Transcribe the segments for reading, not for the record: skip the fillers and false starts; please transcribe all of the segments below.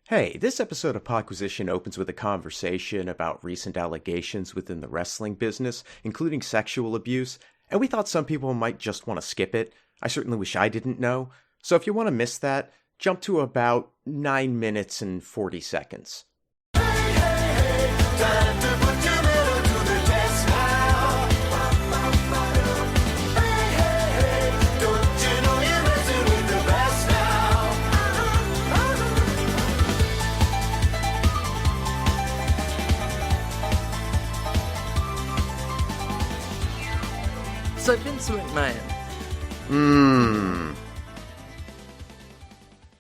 Hey, this episode of Podquisition opens with a conversation about recent allegations within the wrestling business, including sexual abuse, and we thought some people might just want to skip it. I certainly wish I didn't know. So if you want to miss that, jump to about 9 minutes and 40 seconds. Hey, hey, hey, time to put your metal to the test now. Hey, hey, hey, don't you know you're messing with the best now? So Vince McMahon.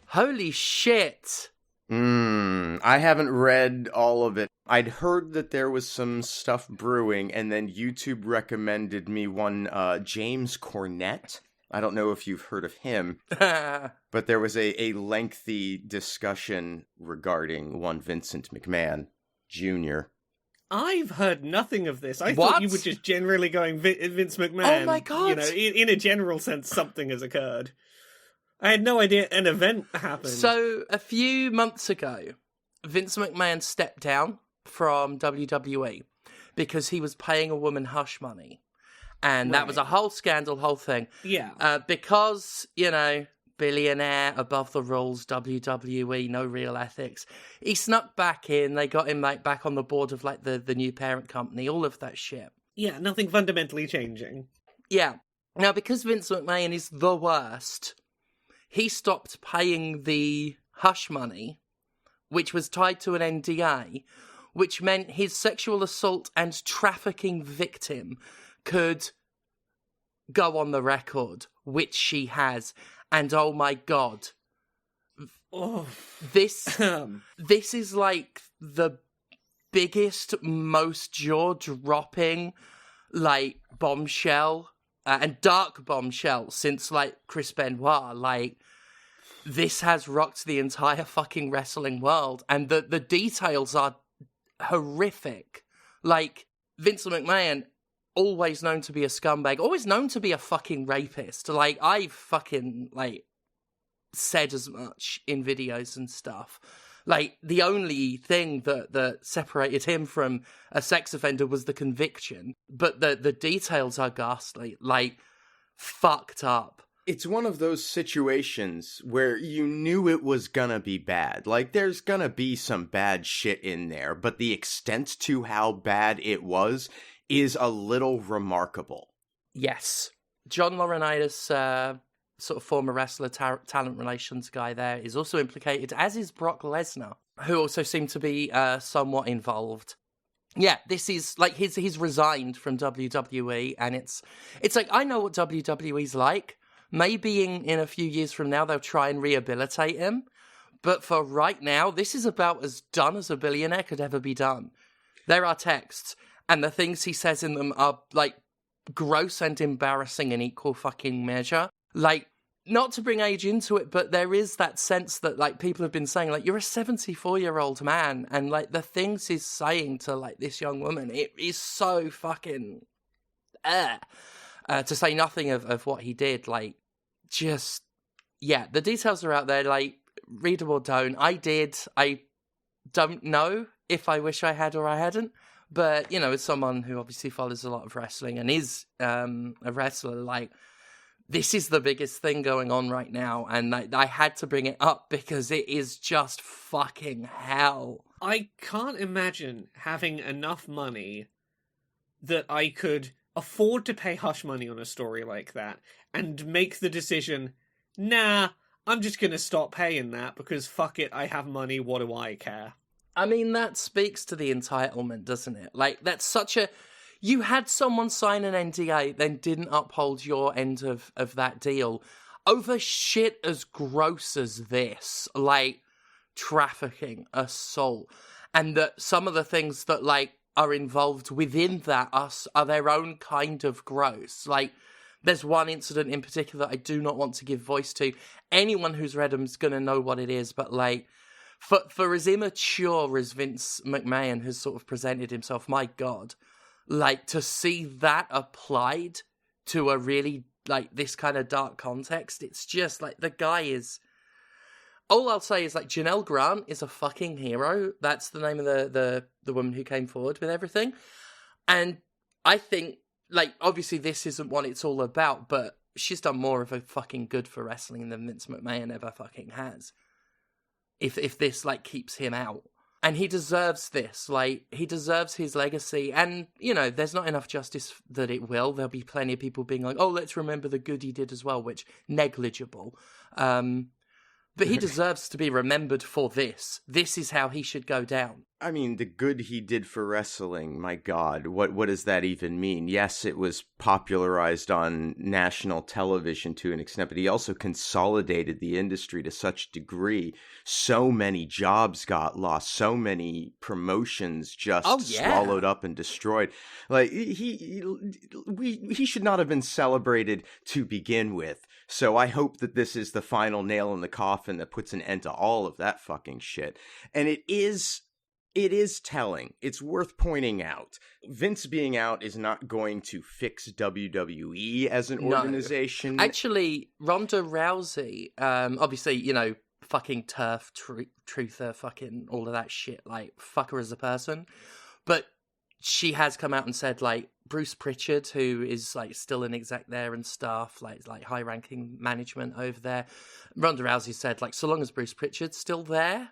Holy shit. I haven't read all of it. I'd heard that there was some stuff brewing, and then YouTube recommended me one James Cornette. I don't know if you've heard of him, but there was a lengthy discussion regarding one Vincent McMahon Jr. I've heard nothing of this. I What? thought you were just generally going Vince McMahon. Oh my God. You know, in a general sense, something has occurred. I had no idea an event happened. So, a few months ago, Vince McMahon stepped down from WWE because he was paying a woman hush money. And that was a whole scandal, whole thing. Yeah. Because, you know, billionaire, above the rules, WWE, no real ethics. He snuck back in, they got him like back on the board of like the new parent company, all of that shit. Yeah, nothing fundamentally changing. Yeah. Now, because Vince McMahon is the worst, he stopped paying the hush money, which was tied to an NDA, which meant his sexual assault and trafficking victim could go on the record, which she has. And oh my God, Oh. this is like the biggest, most jaw-dropping, like, bombshell, and dark bombshell since, like, Chris Benoit. Like, this has rocked the entire fucking wrestling world, and the details are horrific. Like, Vince McMahon, always known to be a scumbag, always known to be a fucking rapist. Like, I've fucking, like, said as much in videos and stuff. Like, the only thing that separated him from a sex offender was the conviction. But the details are ghastly. Like, fucked up. It's one of those situations where you knew it was gonna be bad. Like, there's gonna be some bad shit in there, but the extent to how bad it was is a little remarkable. Yes. John Laurinaitis, sort of former wrestler, talent relations guy there, is also implicated, as is Brock Lesnar, who also seemed to be somewhat involved. Yeah, this is, like, he's resigned from WWE, and it's like, I know what WWE's like. Maybe in a few years from now, they'll try and rehabilitate him. But for right now, this is about as done as a billionaire could ever be done. There are texts, and the things he says in them are, like, gross and embarrassing in equal fucking measure. Like, not to bring age into it, but there is that sense that, like, people have been saying, like, you're a 74-year-old man, and, like, the things he's saying to, like, this young woman, it is so fucking... to say nothing of what he did, like, just... Yeah, the details are out there, like, read them or don't. I did. I don't know if I wish I had or I hadn't. But, you know, as someone who obviously follows a lot of wrestling and is a wrestler, like, this is the biggest thing going on right now. And I had to bring it up because it is just fucking hell. I can't imagine having enough money that I could afford to pay hush money on a story like that and make the decision, nah, I'm just going to stop paying that because fuck it, I have money, what do I care? I mean, that speaks to the entitlement, doesn't it? Like, that's such a... You had someone sign an NDA, then didn't uphold your end of that deal over shit as gross as this. Like, trafficking, assault. And that some of the things that, like, are involved within that are their own kind of gross. Like, there's one incident in particular that I do not want to give voice to. Anyone who's read them is going to know what it is, but, like... For as immature as Vince McMahon has sort of presented himself, my God, like, to see that applied to a really, like, this kind of dark context, it's just, like, the guy is... All I'll say is, like, Janelle Grant is a fucking hero. That's the name of the woman who came forward with everything. And I think, like, obviously this isn't what it's all about, but she's done more of a fucking good for wrestling than Vince McMahon ever fucking has. If this, like, keeps him out. And he deserves this. Like, he deserves his legacy. And, you know, there's not enough justice that it will. There'll be plenty of people being like, oh, let's remember the good he did as well, which, negligible. But he deserves to be remembered for this. This is how he should go down. I mean, the good he did for wrestling, my God, what does that even mean? Yes, it was popularized on national television to an extent, but he also consolidated the industry to such degree. So many jobs got lost, so many promotions just swallowed up and destroyed. Like, he should not have been celebrated to begin with. So I hope that this is the final nail in the coffin that puts an end to all of that fucking shit. And it is telling. It's worth pointing out. Vince being out is not going to fix WWE as an organization. Actually, Ronda Rousey, obviously, you know, fucking turf, truther, fucking all of that shit, like, fuck her as a person. But she has come out and said, like, Bruce Pritchard, who is, like, still an exec there and stuff, like high-ranking management over there. Ronda Rousey said, like, so long as Bruce Pritchard's still there,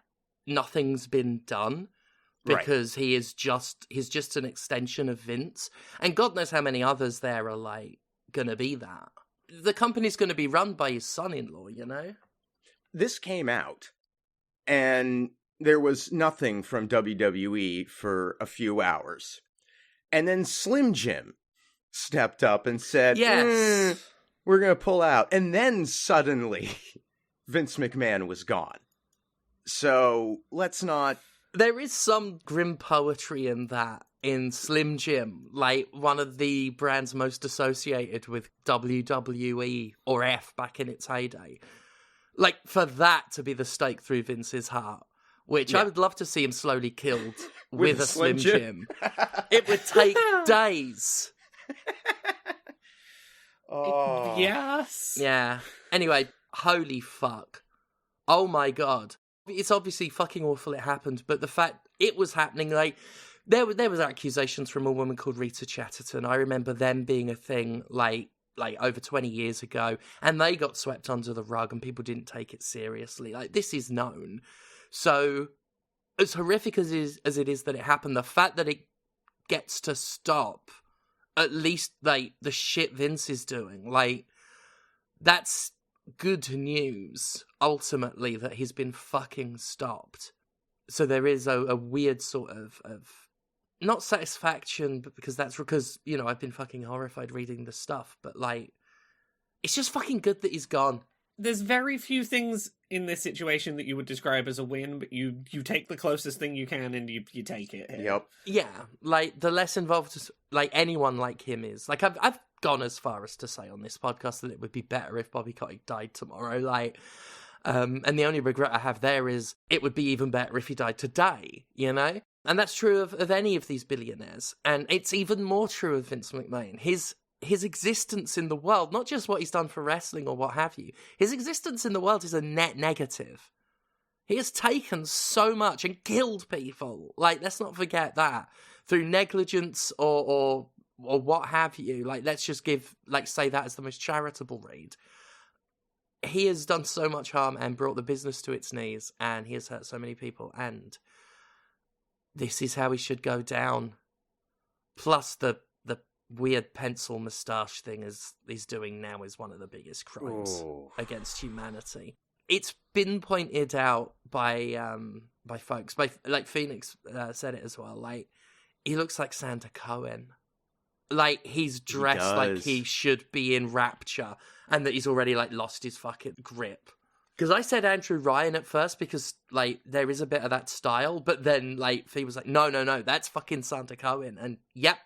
nothing's been done. Because he's just an extension of Vince. And God knows how many others there are, like, gonna be that. The company's gonna be run by his son-in-law, you know? This came out, and there was nothing from WWE for a few hours. And then Slim Jim stepped up and said, yes, we're gonna pull out. And then suddenly, Vince McMahon was gone. So, let's not... There is some grim poetry in that, in Slim Jim, like one of the brands most associated with WWE or F back in its heyday. Like, for that to be the stake through Vince's heart, which I would love to see him slowly killed with a Slim Jim. It would take days. Oh. Yes. Yeah. Anyway, holy fuck. Oh my God. It's obviously fucking awful it happened, but the fact it was happening, like, there was accusations from a woman called Rita Chatterton. I remember them being a thing, like over 20 years ago, and they got swept under the rug and people didn't take it seriously. Like, this is known. So, as horrific as it is that it happened, the fact that it gets to stop, at least, like, the shit Vince is doing, like, that's good news, ultimately, that he's been fucking stopped. So there is a weird sort of not satisfaction, but because, you know, I've been fucking horrified reading the stuff, but, like, it's just fucking good that he's gone. There's very few things in this situation that you would describe as a win, but you take the closest thing you can and you take it here. Yep. Yeah, like, the less involved, like, anyone like him is. Like, I've gone as far as to say on this podcast that it would be better if Bobby Kotick died tomorrow, like, and the only regret I have there is it would be even better if he died today, you know? And that's true of any of these billionaires, and it's even more true of Vince McMahon. His existence in the world, not just what he's done for wrestling or what have you, his existence in the world is a net negative. He has taken so much and killed people. Like, let's not forget that. Through negligence or what have you. Like, let's just say that as the most charitable read. He has done so much harm and brought the business to its knees, and he has hurt so many people, and this is how he should go down. Plus, the weird pencil moustache thing he's doing now is one of the biggest crimes against humanity. It's been pointed out by folks, like Phoenix said it as well. Like, he looks like Santa Cohen. Like, he's dressed like he should be in Rapture, and that he's already, like, lost his fucking grip. Because I said Andrew Ryan at first because, like, there is a bit of that style, but then, like, Fee was like, no, that's fucking Santa Cohen, and yep.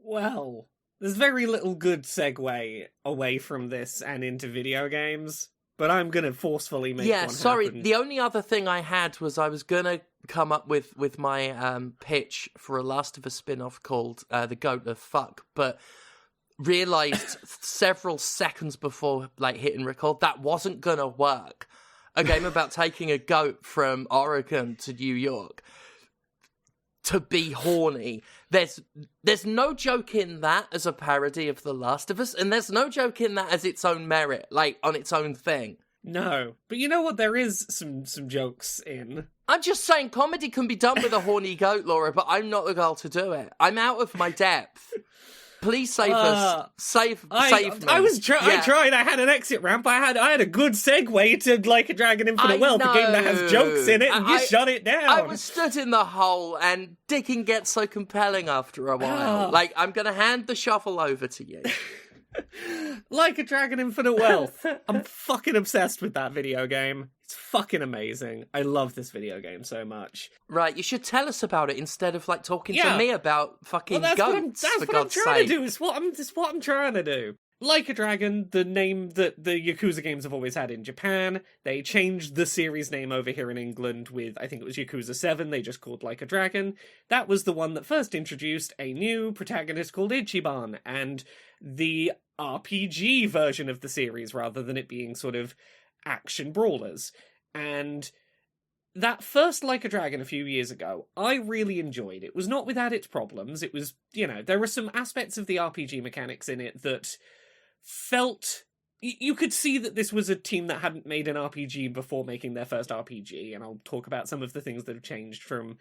Well, there's very little good segue away from this and into video games, but I'm gonna forcefully make one happen. The only other thing I had was I was gonna come up with my pitch for a Last of Us spin-off called The Goat of Fuck, but realized several seconds before like hitting record that wasn't gonna work. A game about taking a goat from Oregon to New York to be horny. There's no joke in that as a parody of The Last of Us, and there's no joke in that as its own merit, like on its own thing. No, but you know what? There is some jokes in. I'm just saying comedy can be done with a horny goat, Laura, but I'm not the girl to do it. I'm out of my depth. Please save us. Save me. I tried. I had an exit ramp. I had a good segue to Like a Dragon Infinite Wealth, a game that has jokes in it, and you shut it down. I was stood in the hole, and dicking gets so compelling after a while. Like, I'm going to hand the shovel over to you. Like a Dragon Infinite Wealth. I'm fucking obsessed with that video game. It's fucking amazing. I love this video game so much. Right, you should tell us about it instead of like talking to me about fucking goats. That's what I'm trying to do. It's what I'm trying to do. Like a Dragon, the name that the Yakuza games have always had in Japan. They changed the series name over here in England with, I think it was Yakuza 7, they just called Like a Dragon. That was the one that first introduced a new protagonist called Ichiban, and the RPG version of the series, rather than it being sort of action brawlers. And that first Like a Dragon a few years ago, I really enjoyed. It was not without its problems. It was, there were some aspects of the RPG mechanics in it that felt... You could see that this was a team that hadn't made an RPG before making their first RPG, and I'll talk about some of the things that have changed from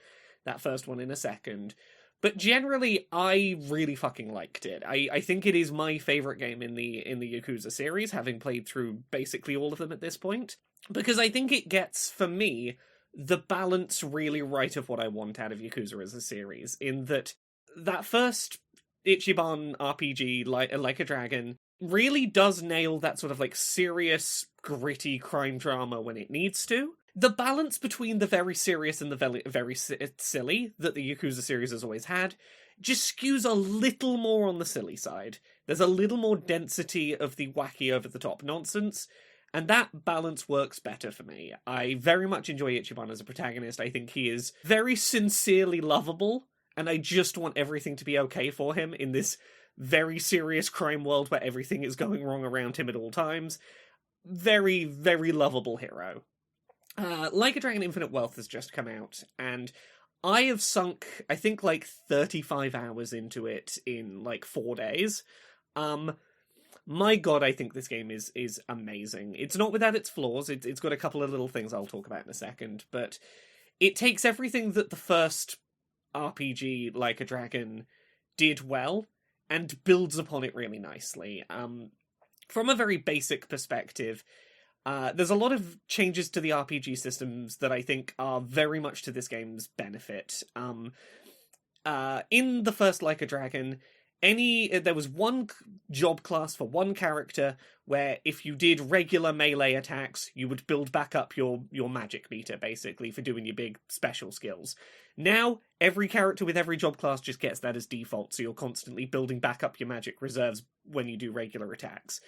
that first one in a second. But generally, I really fucking liked it. I think it is my favourite game in the Yakuza series, having played through basically all of them at this point. Because I think it gets, for me, the balance really right of what I want out of Yakuza as a series. In that first Ichiban RPG, like a Dragon, really does nail that sort of like serious, gritty crime drama when it needs to. The balance between the very serious and the very silly that the Yakuza series has always had just skews a little more on the silly side. There's a little more density of the wacky over-the-top nonsense, and that balance works better for me. I very much enjoy Ichiban as a protagonist. I think he is very sincerely lovable, and I just want everything to be okay for him in this very serious crime world where everything is going wrong around him at all times. Very, very lovable hero. Like a Dragon Infinite Wealth has just come out, and I have sunk, I think, like 35 hours into it in like 4 days. My god, I think this game is amazing. It's not without its flaws. It's got a couple of little things I'll talk about in a second, but it takes everything that the first RPG, Like a Dragon, did well, and builds upon it really nicely. From a very basic perspective, there's a lot of changes to the RPG systems that I think are very much to this game's benefit. In the first Like a Dragon, there was one job class for one character where if you did regular melee attacks, you would build back up your magic meter, basically, for doing your big special skills. Now, every character with every job class just gets that as default, so you're constantly building back up your magic reserves when you do regular attacks.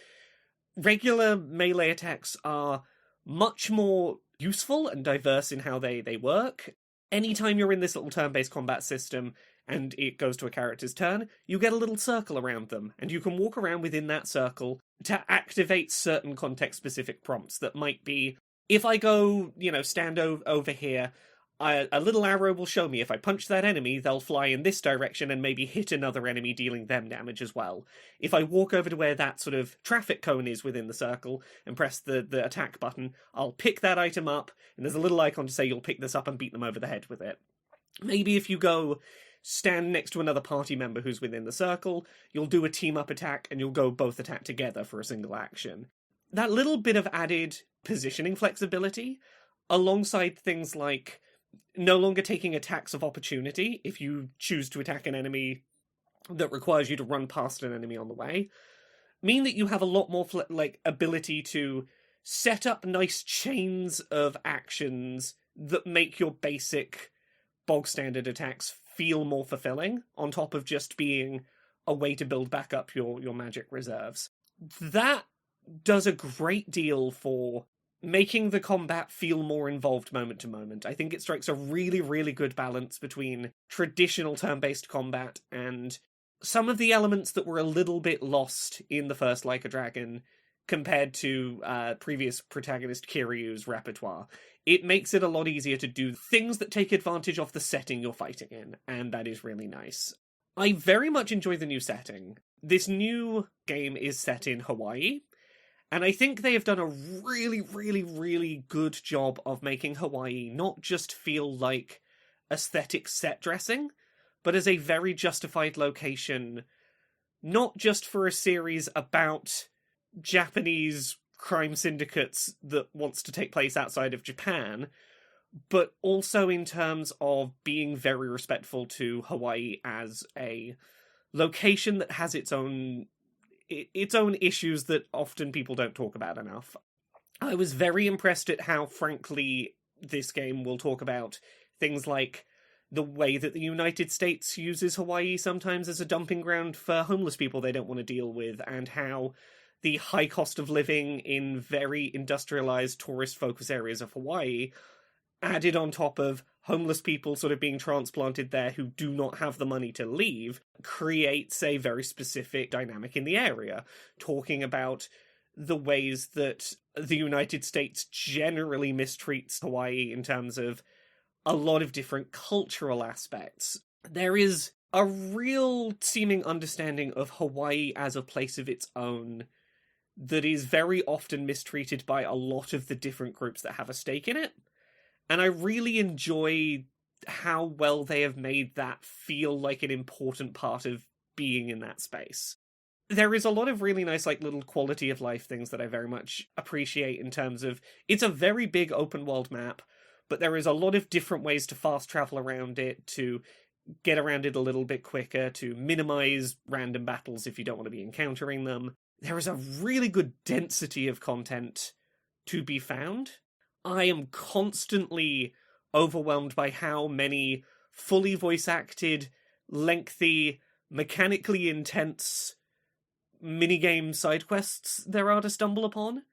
Regular melee attacks are much more useful and diverse in how they work. Anytime you're in this little turn-based combat system and it goes to a character's turn, you get a little circle around them, and you can walk around within that circle to activate certain context-specific prompts that might be, if I go, stand over here, a little arrow will show me if I punch that enemy, they'll fly in this direction and maybe hit another enemy, dealing them damage as well. If I walk over to where that sort of traffic cone is within the circle and press the attack button, I'll pick that item up, and there's a little icon to say you'll pick this up and beat them over the head with it. Maybe if you go stand next to another party member who's within the circle, you'll do a team-up attack and you'll go both attack together for a single action. That little bit of added positioning flexibility, alongside things like no longer taking attacks of opportunity if you choose to attack an enemy that requires you to run past an enemy on the way, mean that you have a lot more ability to set up nice chains of actions that make your basic bog standard attacks feel more fulfilling, on top of just being a way to build back up your magic reserves. That does a great deal for making the combat feel more involved moment to moment. I think it strikes a really, really good balance between traditional turn-based combat and some of the elements that were a little bit lost in the first Like a Dragon compared to previous protagonist Kiryu's repertoire. It makes it a lot easier to do things that take advantage of the setting you're fighting in, and that is really nice. I very much enjoy the new setting. This new game is set in Hawaii, and I think they have done a really, really, really good job of making Hawaii not just feel like aesthetic set dressing, but as a very justified location, not just for a series about Japanese crime syndicates that wants to take place outside of Japan, but also in terms of being very respectful to Hawaii as a location that has its own issues that often people don't talk about enough. I was very impressed at how frankly this game will talk about things like the way that the United States uses Hawaii sometimes as a dumping ground for homeless people they don't want to deal with, and how the high cost of living in very industrialized tourist focus areas of Hawaii, added on top of homeless people sort of being transplanted there who do not have the money to leave, creates a very specific dynamic in the area, talking about the ways that the United States generally mistreats Hawaii in terms of a lot of different cultural aspects. There is a real seeming understanding of Hawaii as a place of its own that is very often mistreated by a lot of the different groups that have a stake in it. And I really enjoy how well they have made that feel like an important part of being in that space. There is a lot of really nice, like, little quality of life things that I very much appreciate in terms of, it's a very big open world map, but there is a lot of different ways to fast travel around it, to get around it a little bit quicker, to minimize random battles if you don't want to be encountering them. There is a really good density of content to be found. I am constantly overwhelmed by how many fully voice-acted, lengthy, mechanically intense minigame side quests there are to stumble upon.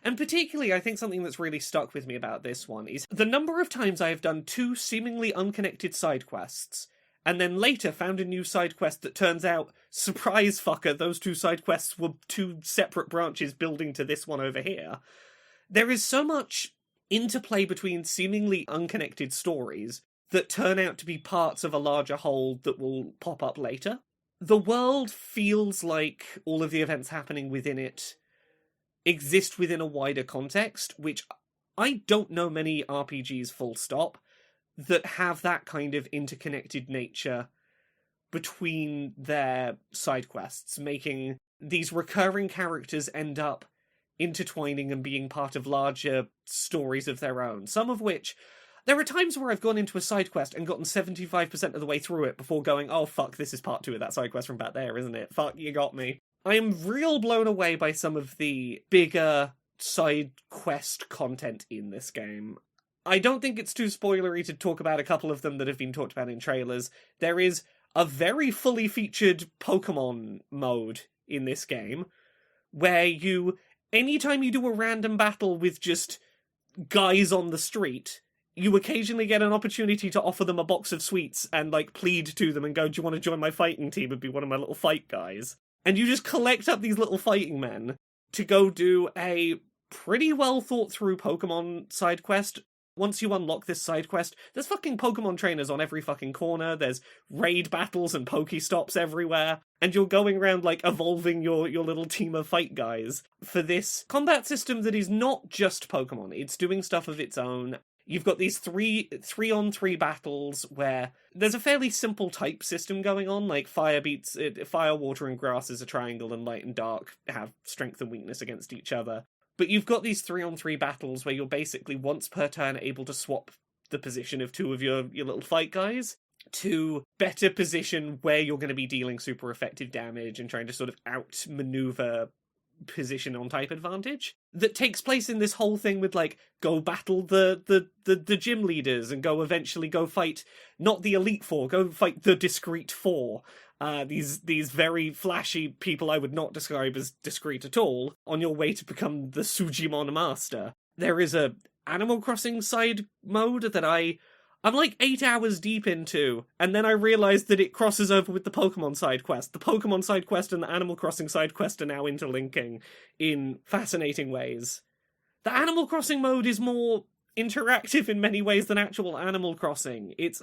And particularly, I think something that's really stuck with me about this one is the number of times I have done 2 seemingly unconnected side quests, and then later found a new side quest that turns out, surprise fucker, those 2 side quests were 2 separate branches building to this one over here. There is so much interplay between seemingly unconnected stories that turn out to be parts of a larger whole that will pop up later. The world feels like all of the events happening within it exist within a wider context, which I don't know many RPGs full stop that have that kind of interconnected nature between their side quests, making these recurring characters end up intertwining and being part of larger stories of their own. Some of which, there are times where I've gone into a side quest and gotten 75% of the way through it before going, oh fuck, this is part 2 of that side quest from back there, isn't it? Fuck, you got me. I am real blown away by some of the bigger side quest content in this game. I don't think it's too spoilery to talk about a couple of them that have been talked about in trailers. There is a very fully featured Pokemon mode in this game, where anytime you do a random battle with just guys on the street, you occasionally get an opportunity to offer them a box of sweets and, like, plead to them and go, do you want to join my fighting team and be one of my little fight guys? And you just collect up these little fighting men to go do a pretty well thought through Pokemon side quest. Once you unlock this side quest, there's fucking Pokemon trainers on every fucking corner, there's raid battles and Pokestops everywhere, and you're going around, like, evolving your little team of fight guys for this combat system that is not just Pokemon, it's doing stuff of its own. You've got these 3-on-3 battles where there's a fairly simple type system going on, like fire, water, and grass is a triangle, and light and dark have strength and weakness against each other. But you've got these 3-on-3 battles where you're basically once per turn able to swap the position of 2 of your little fight guys to better position where you're going to be dealing super effective damage and trying to sort of outmaneuver position on type advantage. That takes place in this whole thing with, like, go battle the gym leaders and eventually go fight not the Elite Four, go fight the Discreet Four. These very flashy people I would not describe as discreet at all, on your way to become the Sujimon Master. There is a Animal Crossing side mode that I I'm like 8 hours deep into, and then I realized that it crosses over with the Pokemon side quest. The Pokemon side quest and the Animal Crossing side quest are now interlinking in fascinating ways. The Animal Crossing mode is more interactive in many ways than actual Animal Crossing. It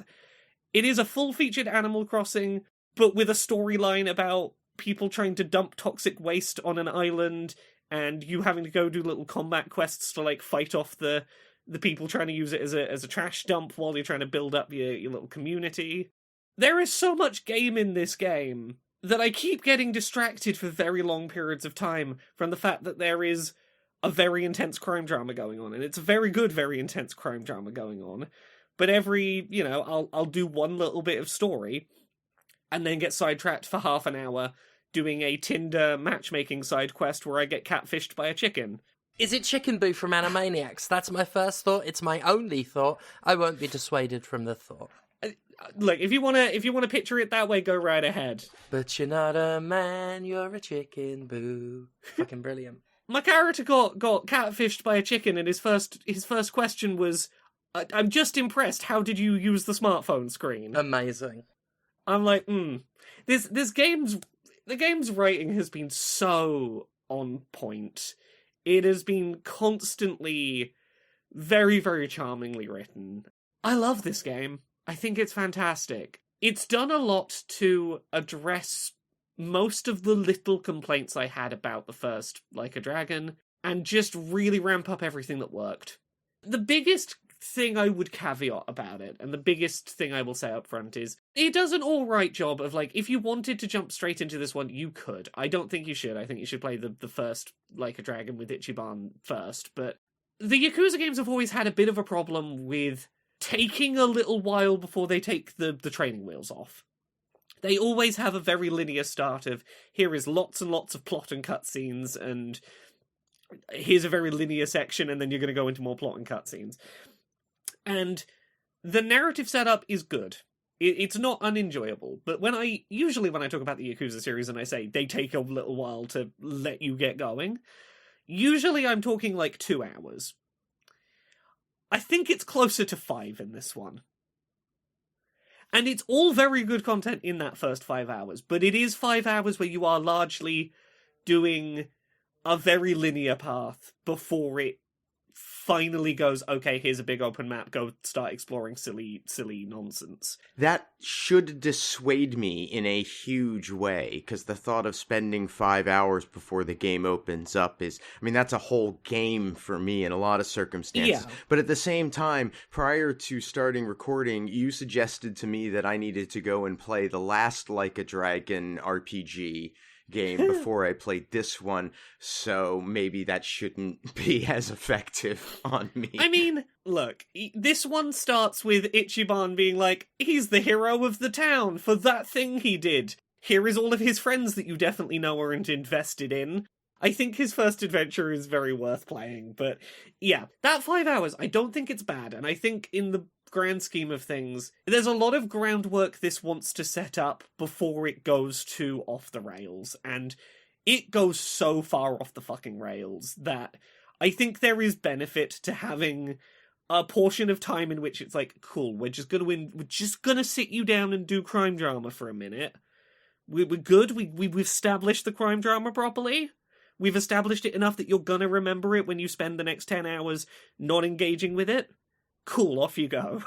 is a full-featured Animal Crossing, but with a storyline about people trying to dump toxic waste on an island, and you having to go do little combat quests to like fight off the people trying to use it as a trash dump while you're trying to build up your little community. There is so much game in this game that I keep getting distracted for very long periods of time from the fact that there is a very intense crime drama going on, and it's a very good, very intense crime drama going on. But every, I'll do one little bit of story and then get sidetracked for half an hour doing a Tinder matchmaking side quest where I get catfished by a chicken. Is it Chicken Boo from Animaniacs? That's my first thought. It's my only thought. I won't be dissuaded from the thought. Look, if you wanna picture it that way, go right ahead. But you're not a man, you're a chicken, Boo. Fucking brilliant. My character got catfished by a chicken, and his first question was, "I'm just impressed. How did you use the smartphone screen?" Amazing. I'm like, the game's writing has been so on point. It has been constantly very, very charmingly written. I love this game. I think it's fantastic. It's done a lot to address most of the little complaints I had about the first Like a Dragon, and just really ramp up everything that worked. The biggest thing I would caveat about it, and the biggest thing I will say up front, is it does an alright job of, like, if you wanted to jump straight into this one, you could. I don't think you should. I think you should play the first Like a Dragon with Ichiban first, but the Yakuza games have always had a bit of a problem with taking a little while before they take the training wheels off. They always have a very linear start of, here is lots and lots of plot and cutscenes, and here's a very linear section, and then you're going to go into more plot and cutscenes. And the narrative setup is good. It's not unenjoyable, but when I talk about the Yakuza series and I say they take a little while to let you get going, usually I'm talking like 2 hours. I think it's closer to 5 in this one. And it's all very good content in that first 5 hours, but it is 5 hours where you are largely doing a very linear path before it finally goes, okay, here's a big open map, go start exploring silly nonsense. That should dissuade me in a huge way, because the thought of spending 5 hours before the game opens up is, that's a whole game for me in a lot of circumstances. Yeah. But at the same time, prior to starting recording, you suggested to me that I needed to go and play the last Like a Dragon RPG game before I played this one, so maybe that shouldn't be as effective on me. Look, this one starts with Ichiban being like, he's the hero of the town for that thing he did. Here is all of his friends that you definitely know aren't invested in. I think his first adventure is very worth playing, but yeah, that 5 hours, I don't think it's bad, and I think in the grand scheme of things, there's a lot of groundwork this wants to set up before it goes too off the rails, and it goes so far off the fucking rails that I think there is benefit to having a portion of time in which it's like, cool, we're just gonna sit you down and do crime drama for a minute. We're good, we've established the crime drama properly. We've established it enough that you're gonna remember it when you spend the next 10 hours not engaging with it. Cool, off you go.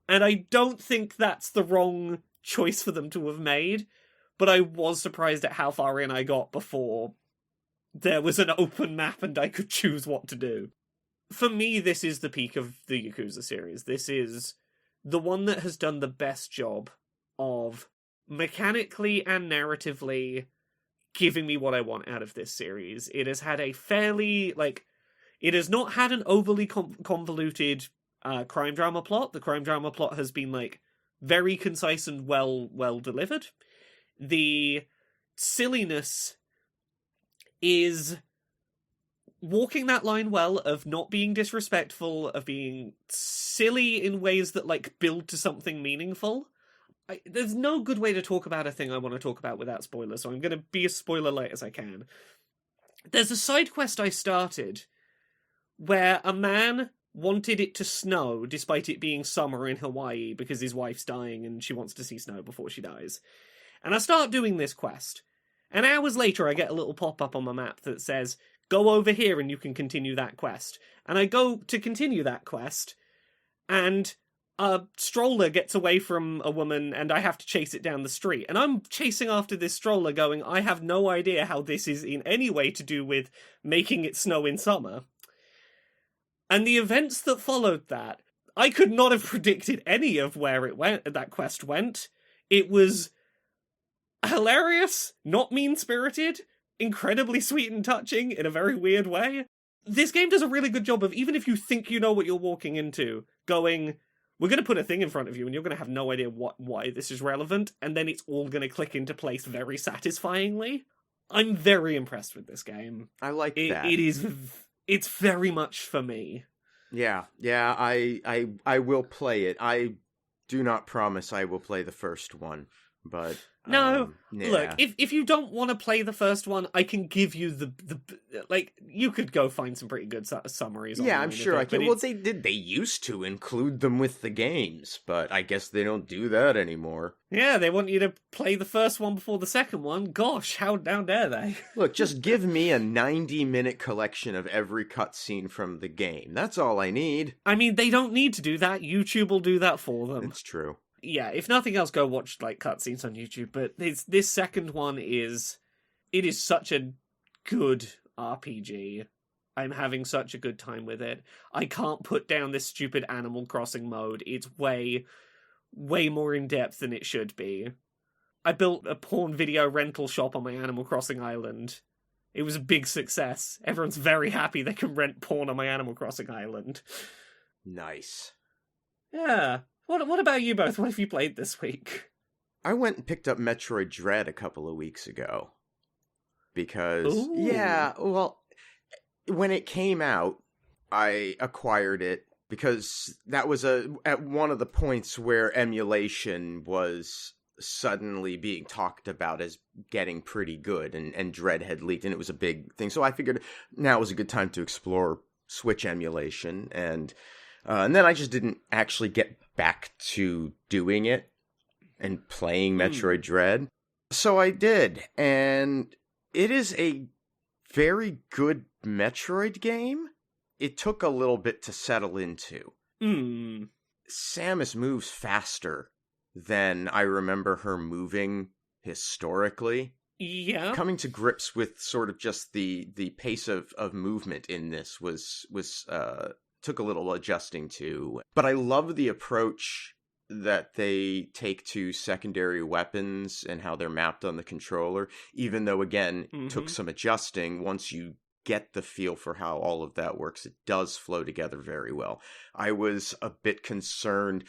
And I don't think that's the wrong choice for them to have made, but I was surprised at how far in I got before there was an open map and I could choose what to do. For me, this is the peak of the Yakuza series. This is the one that has done the best job of mechanically and narratively giving me what I want out of this series. It has had a fairly, it has not had an overly convoluted crime drama plot. The crime drama plot has been, very concise and well delivered. The silliness is walking that line well of not being disrespectful, of being silly in ways that, build to something meaningful. There's no good way to talk about a thing I want to talk about without spoilers, so I'm going to be as spoiler light as I can. There's a side quest I started where a man wanted it to snow despite it being summer in Hawaii because his wife's dying and she wants to see snow before she dies. And I start doing this quest. And hours later, I get a little pop-up on my map that says, go over here and you can continue that quest. And I go to continue that quest, and a stroller gets away from a woman and I have to chase it down the street. And I'm chasing after this stroller going, I have no idea how this is in any way to do with making it snow in summer. And the events that followed that, I could not have predicted any of where it went, that quest went. It was hilarious, not mean-spirited, incredibly sweet and touching in a very weird way. This game does a really good job of, even if you think you know what you're walking into, going, we're going to put a thing in front of you and you're going to have no idea why this is relevant, and then it's all going to click into place very satisfyingly. I'm very impressed with this game. I like that. It's very much for me. Yeah, I will play it. I do not promise I will play the first one, but no. Yeah. Look, if you don't want to play the first one, I can give you the like, you could go find some pretty good summaries. Yeah, I'm online sure of it, I can. but Well, they used to include them with the games, but I guess they don't do that anymore. Yeah, they want you to play the first one before the second one. Gosh, how dare they? Look, just give me a 90-minute collection of every cutscene from the game. That's all I need. I mean, they don't need to do that. YouTube will do that for them. It's true. Yeah, if nothing else, go watch like cutscenes on YouTube. But this second one is such a good RPG. I'm having such a good time with it. I can't put down this stupid Animal Crossing mode. It's way more in depth than it should be. I built a porn video rental shop on my Animal Crossing island. It was a big success. Everyone's very happy they can rent porn on my Animal Crossing island. Nice. Yeah. What about you both? What have you played this week? I went and picked up Metroid Dread a couple of weeks ago. Because, Ooh. yeah, well, when it came out, I acquired it because that was at one of the points where emulation was suddenly being talked about as getting pretty good, and Dread had leaked, and it was a big thing. So I figured now was a good time to explore Switch emulation, and then I just didn't actually get back to doing it and playing Metroid Dread. So I did, and it is a very good Metroid game. It took a little bit to settle into. Samus moves faster than I remember her moving historically. Yeah. Coming to grips with sort of just the pace of movement in this was took a little adjusting to. But I love the approach that they take to secondary weapons and how they're mapped on the controller, even though, again, took some adjusting. Once you get the feel for how all of that works, it does flow together very well. I was a bit concerned,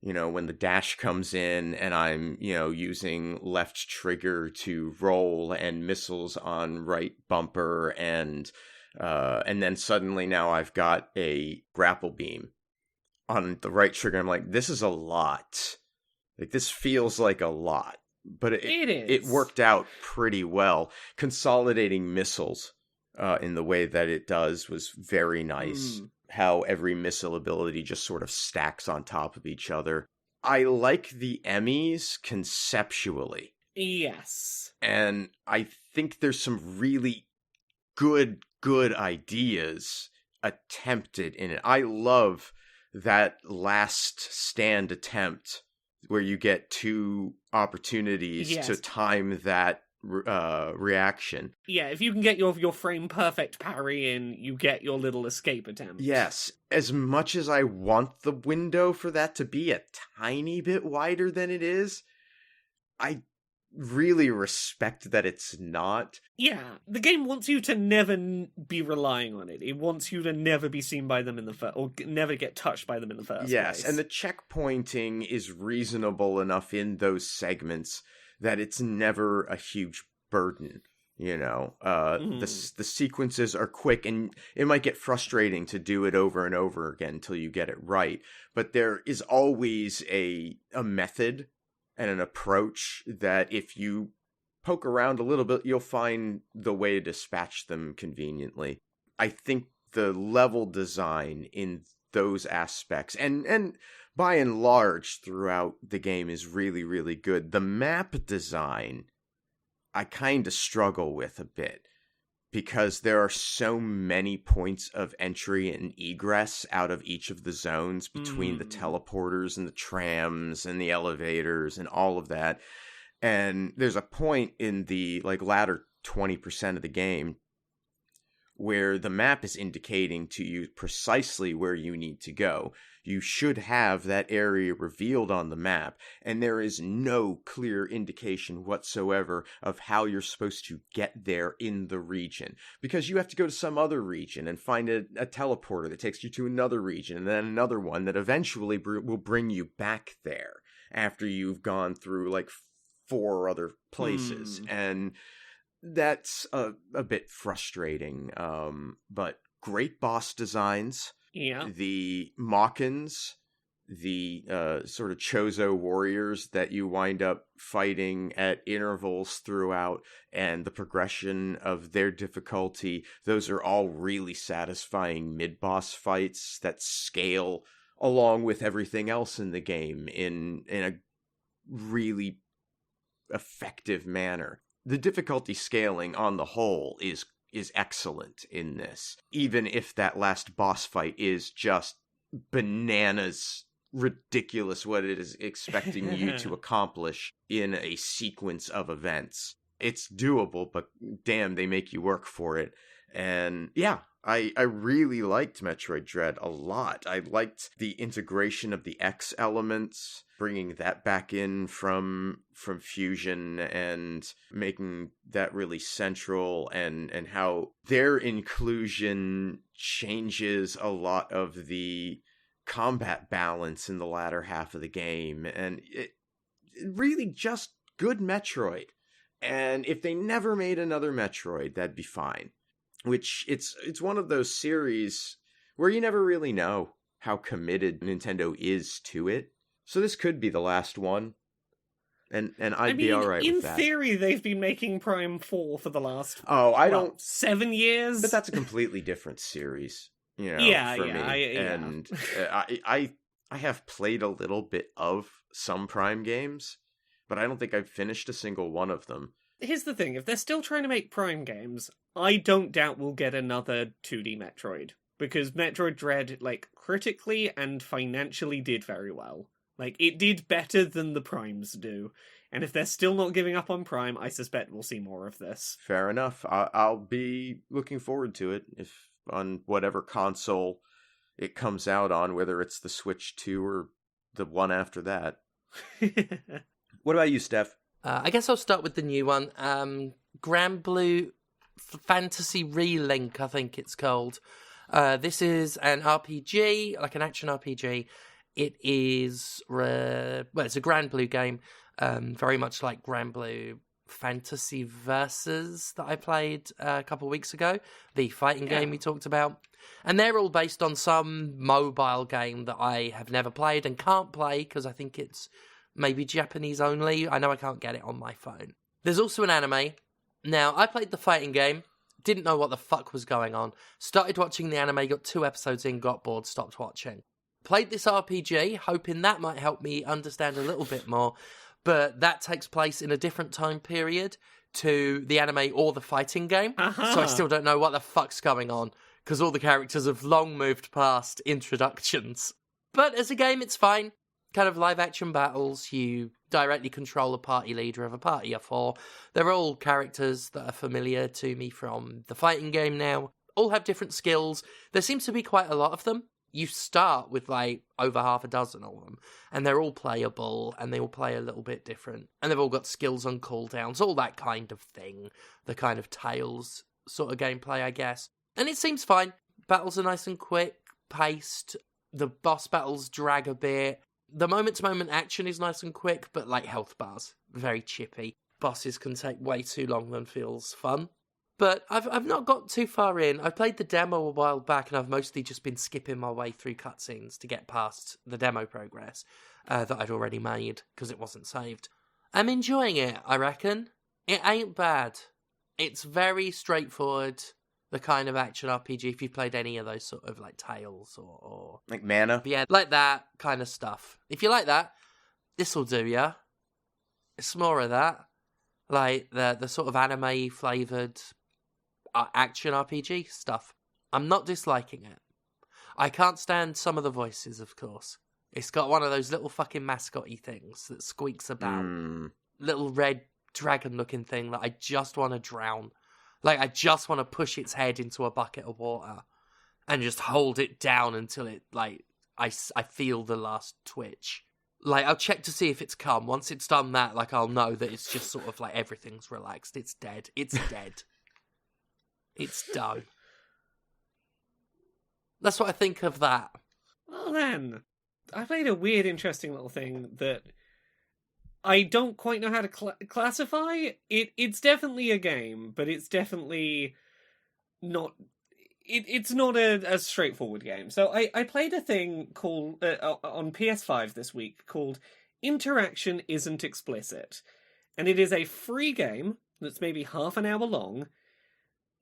when the dash comes in and I'm, using left trigger to roll and missiles on right bumper, and then suddenly now I've got a grapple beam on the right trigger. I'm like, this is a lot. Like, this feels like a lot. But it is. It worked out pretty well. Consolidating missiles in the way that it does was very nice. How every missile ability just sort of stacks on top of each other. I like the Emmys conceptually. Yes. And I think there's some really good ideas attempted in it. I love that last stand attempt where you get 2 opportunities to time that reaction. Yeah, if you can get your frame perfect parry in, you get your little escape attempt. Yes. As much as I want the window for that to be a tiny bit wider than it is, I really respect that it's not. Yeah, the game wants you to never be relying on it. It wants you to never be seen by them or never get touched by them in the first place. Yes, and the checkpointing is reasonable enough in those segments that it's never a huge burden. The sequences are quick, and it might get frustrating to do it over and over again until you get it right. But there is always a method and an approach that if you poke around a little bit, you'll find the way to dispatch them conveniently. I think the level design in those aspects. And by and large, throughout the game is really, really good. The map design, I kind of struggle with a bit, because there are so many points of entry and egress out of each of the zones between the teleporters and the trams and the elevators and all of that. And there's a point in the latter 20% of the game where the map is indicating to you precisely where you need to go. You should have that area revealed on the map, and there is no clear indication whatsoever of how you're supposed to get there in the region, because you have to go to some other region and find a teleporter that takes you to another region, and then another one that eventually will bring you back there after you've gone through 4 other places. And that's a bit frustrating, but great boss designs. Yeah. The Machins, the sort of Chozo warriors that you wind up fighting at intervals throughout, and the progression of their difficulty, those are all really satisfying mid-boss fights that scale along with everything else in the game in a really effective manner. The difficulty scaling on the whole is excellent in this, even if that last boss fight is just bananas ridiculous what it is expecting you to accomplish in a sequence of events. It's doable, but damn, they make you work for it. And yeah, I really liked Metroid Dread a lot. I liked the integration of the X elements, bringing that back in from Fusion and making that really central, and how their inclusion changes a lot of the combat balance in the latter half of the game. And it really just good Metroid. And if they never made another Metroid, that'd be fine. Which it's one of those series where you never really know how committed Nintendo is to it. So this could be the last one. And I'd be all right with that. In theory, they've been making Prime 4 for the last 7 years. But that's a completely different series, for me. And I have played a little bit of some Prime games, but I don't think I've finished a single one of them. Here's the thing, if they're still trying to make Prime games, I don't doubt we'll get another 2D Metroid. Because Metroid Dread, critically and financially did very well. It did better than the Primes do. And if they're still not giving up on Prime, I suspect we'll see more of this. Fair enough. I'll be looking forward to it, if on whatever console it comes out on, whether it's the Switch 2 or the one after that. What about you, Steph? I guess I'll start with the new one. Granblue Fantasy Relink, I think it's called. This is an RPG, an action RPG. It is, it's a Granblue game, very much like Granblue Fantasy Versus that I played a couple of weeks ago, the fighting game we talked about. And they're all based on some mobile game that I have never played and can't play because I think it's maybe Japanese only. I know I can't get it on my phone. There's also an anime. Now, I played the fighting game, didn't know what the fuck was going on. Started watching the anime, got 2 episodes in, got bored, stopped watching. Played this RPG, hoping that might help me understand a little bit more, but that takes place in a different time period to the anime or the fighting game, so I still don't know what the fuck's going on, because all the characters have long moved past introductions. But as a game, it's fine. Kind of live-action battles, you directly control a party leader of a party of 4. They're all characters that are familiar to me from the fighting game now. All have different skills. There seems to be quite a lot of them. You start with over half a dozen of them, and they're all playable, and they all play a little bit different. And they've all got skills on cooldowns, all that kind of thing. The kind of Tales sort of gameplay, I guess. And it seems fine. Battles are nice and quick, paced. The boss battles drag a bit. The moment-to-moment action is nice and quick, but health bars, very chippy. Bosses can take way too long than feels fun. But I've not got too far in. I played the demo a while back, and I've mostly just been skipping my way through cutscenes to get past the demo progress that I'd already made, because it wasn't saved. I'm enjoying it, I reckon. It ain't bad. It's very straightforward. The kind of action RPG, if you've played any of those sort of like Tales or Like Mana? yeah, like that kind of stuff. If you like that, this will do ya. It's more of that. Like the sort of anime flavoured action RPG stuff. I'm not disliking it. I can't stand some of the voices, of course. It's got one of those little fucking mascot-y things that squeaks about. Little red dragon-looking thing that I just want to drown. Like, I just want to push its head into a bucket of water and just hold it down until it, like, I feel the last twitch. Like, I'll check to see if it's come. Once it's done that, like, I'll know that it's just sort of like everything's relaxed. It's dead. It's dead. It's done. That's what I think of that. Well then, I played a weird, interesting little thing that I don't quite know how to classify. It's definitely a game, but it's definitely not... It's not a straightforward game. So I played a thing called on PS5 this week called Interaction Isn't Explicit. And it is a free game that's maybe half an hour long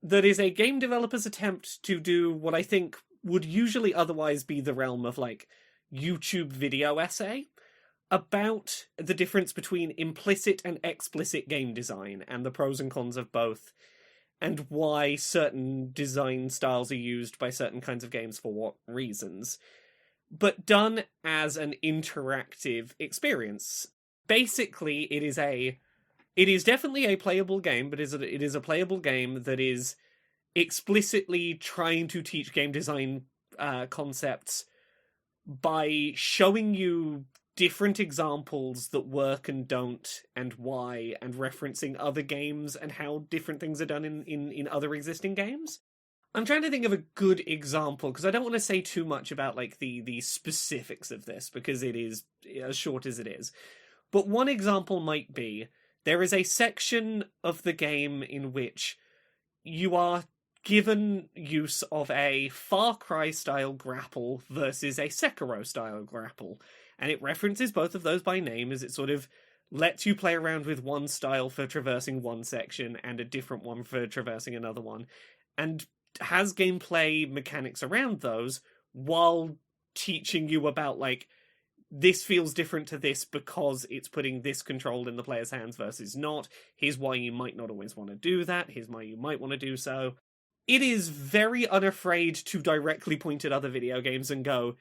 that is a game developer's attempt to do what I think would usually otherwise be the realm of like YouTube video essay about the difference between implicit and explicit game design and the pros and cons of both, and why certain design styles are used by certain kinds of games for what reasons, but done as an interactive experience. Basically, it is definitely a playable game, but it is a playable game that is explicitly trying to teach game design concepts by showing you different examples that work and don't, and why, and referencing other games and how different things are done in other existing games. I'm trying to think of a good example, because I don't want to say too much about like the specifics of this, because it is as short as it is. But one example might be, there is a section of the game in which you are given use of a Far Cry-style grapple versus a Sekiro-style grapple. And it references both of those by name, as it sort of lets you play around with one style for traversing one section and a different one for traversing another one, and has gameplay mechanics around those while teaching you about, like, this feels different to this because it's putting this control in the player's hands versus not. Here's why you might not always want to do that. Here's why you might want to do so. It is very unafraid to directly point at other video games and go,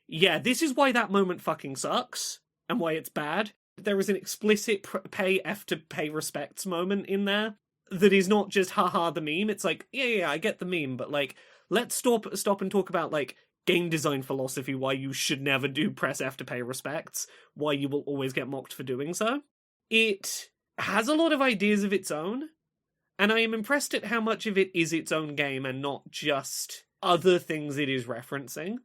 yeah, this is why that moment fucking sucks, and why it's bad. There is an explicit pay F to pay respects moment in there that is not just haha the meme. It's like, yeah, I get the meme, but like, let's stop and talk about like game design philosophy, why you should never do press F to pay respects, why you will always get mocked for doing so. It has a lot of ideas of its own, and I am impressed at how much of it is its own game and not just other things it is referencing.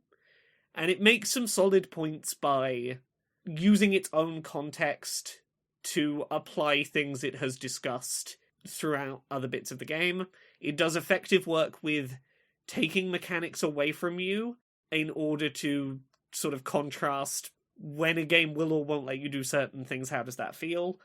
And it makes some solid points by using its own context to apply things it has discussed throughout other bits of the game. It does effective work with taking mechanics away from you in order to sort of contrast when a game will or won't let you do certain things. How does that feel?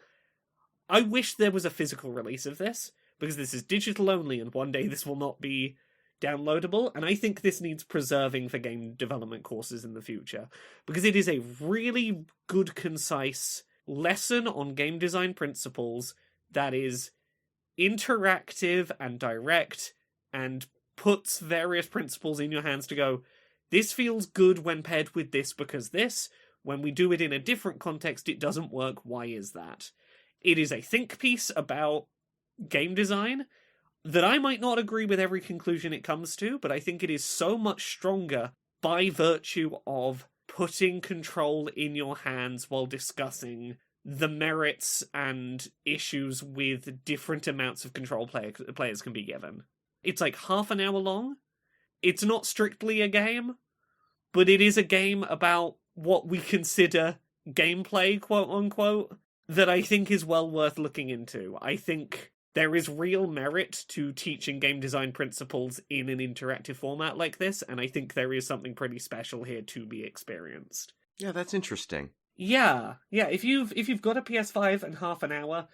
I wish there was a physical release of this, because this is digital only, and one day this will not be downloadable, and I think this needs preserving for game development courses in the future, because it is a really good, concise lesson on game design principles that is interactive and direct, and puts various principles in your hands to go, this feels good when paired with this because this, when we do it in a different context it doesn't work, why is that? It is a think piece about game design that I might not agree with every conclusion it comes to, but I think it is so much stronger by virtue of putting control in your hands while discussing the merits and issues with different amounts of control players can be given. It's like half an hour long. It's not strictly a game, but it is a game about what we consider gameplay, quote-unquote, that I think is well worth looking into. I think there is real merit to teaching game design principles in an interactive format like this, and I think there is something pretty special here to be experienced. Yeah, that's interesting. Yeah. If you've got a PS5 and half an hour,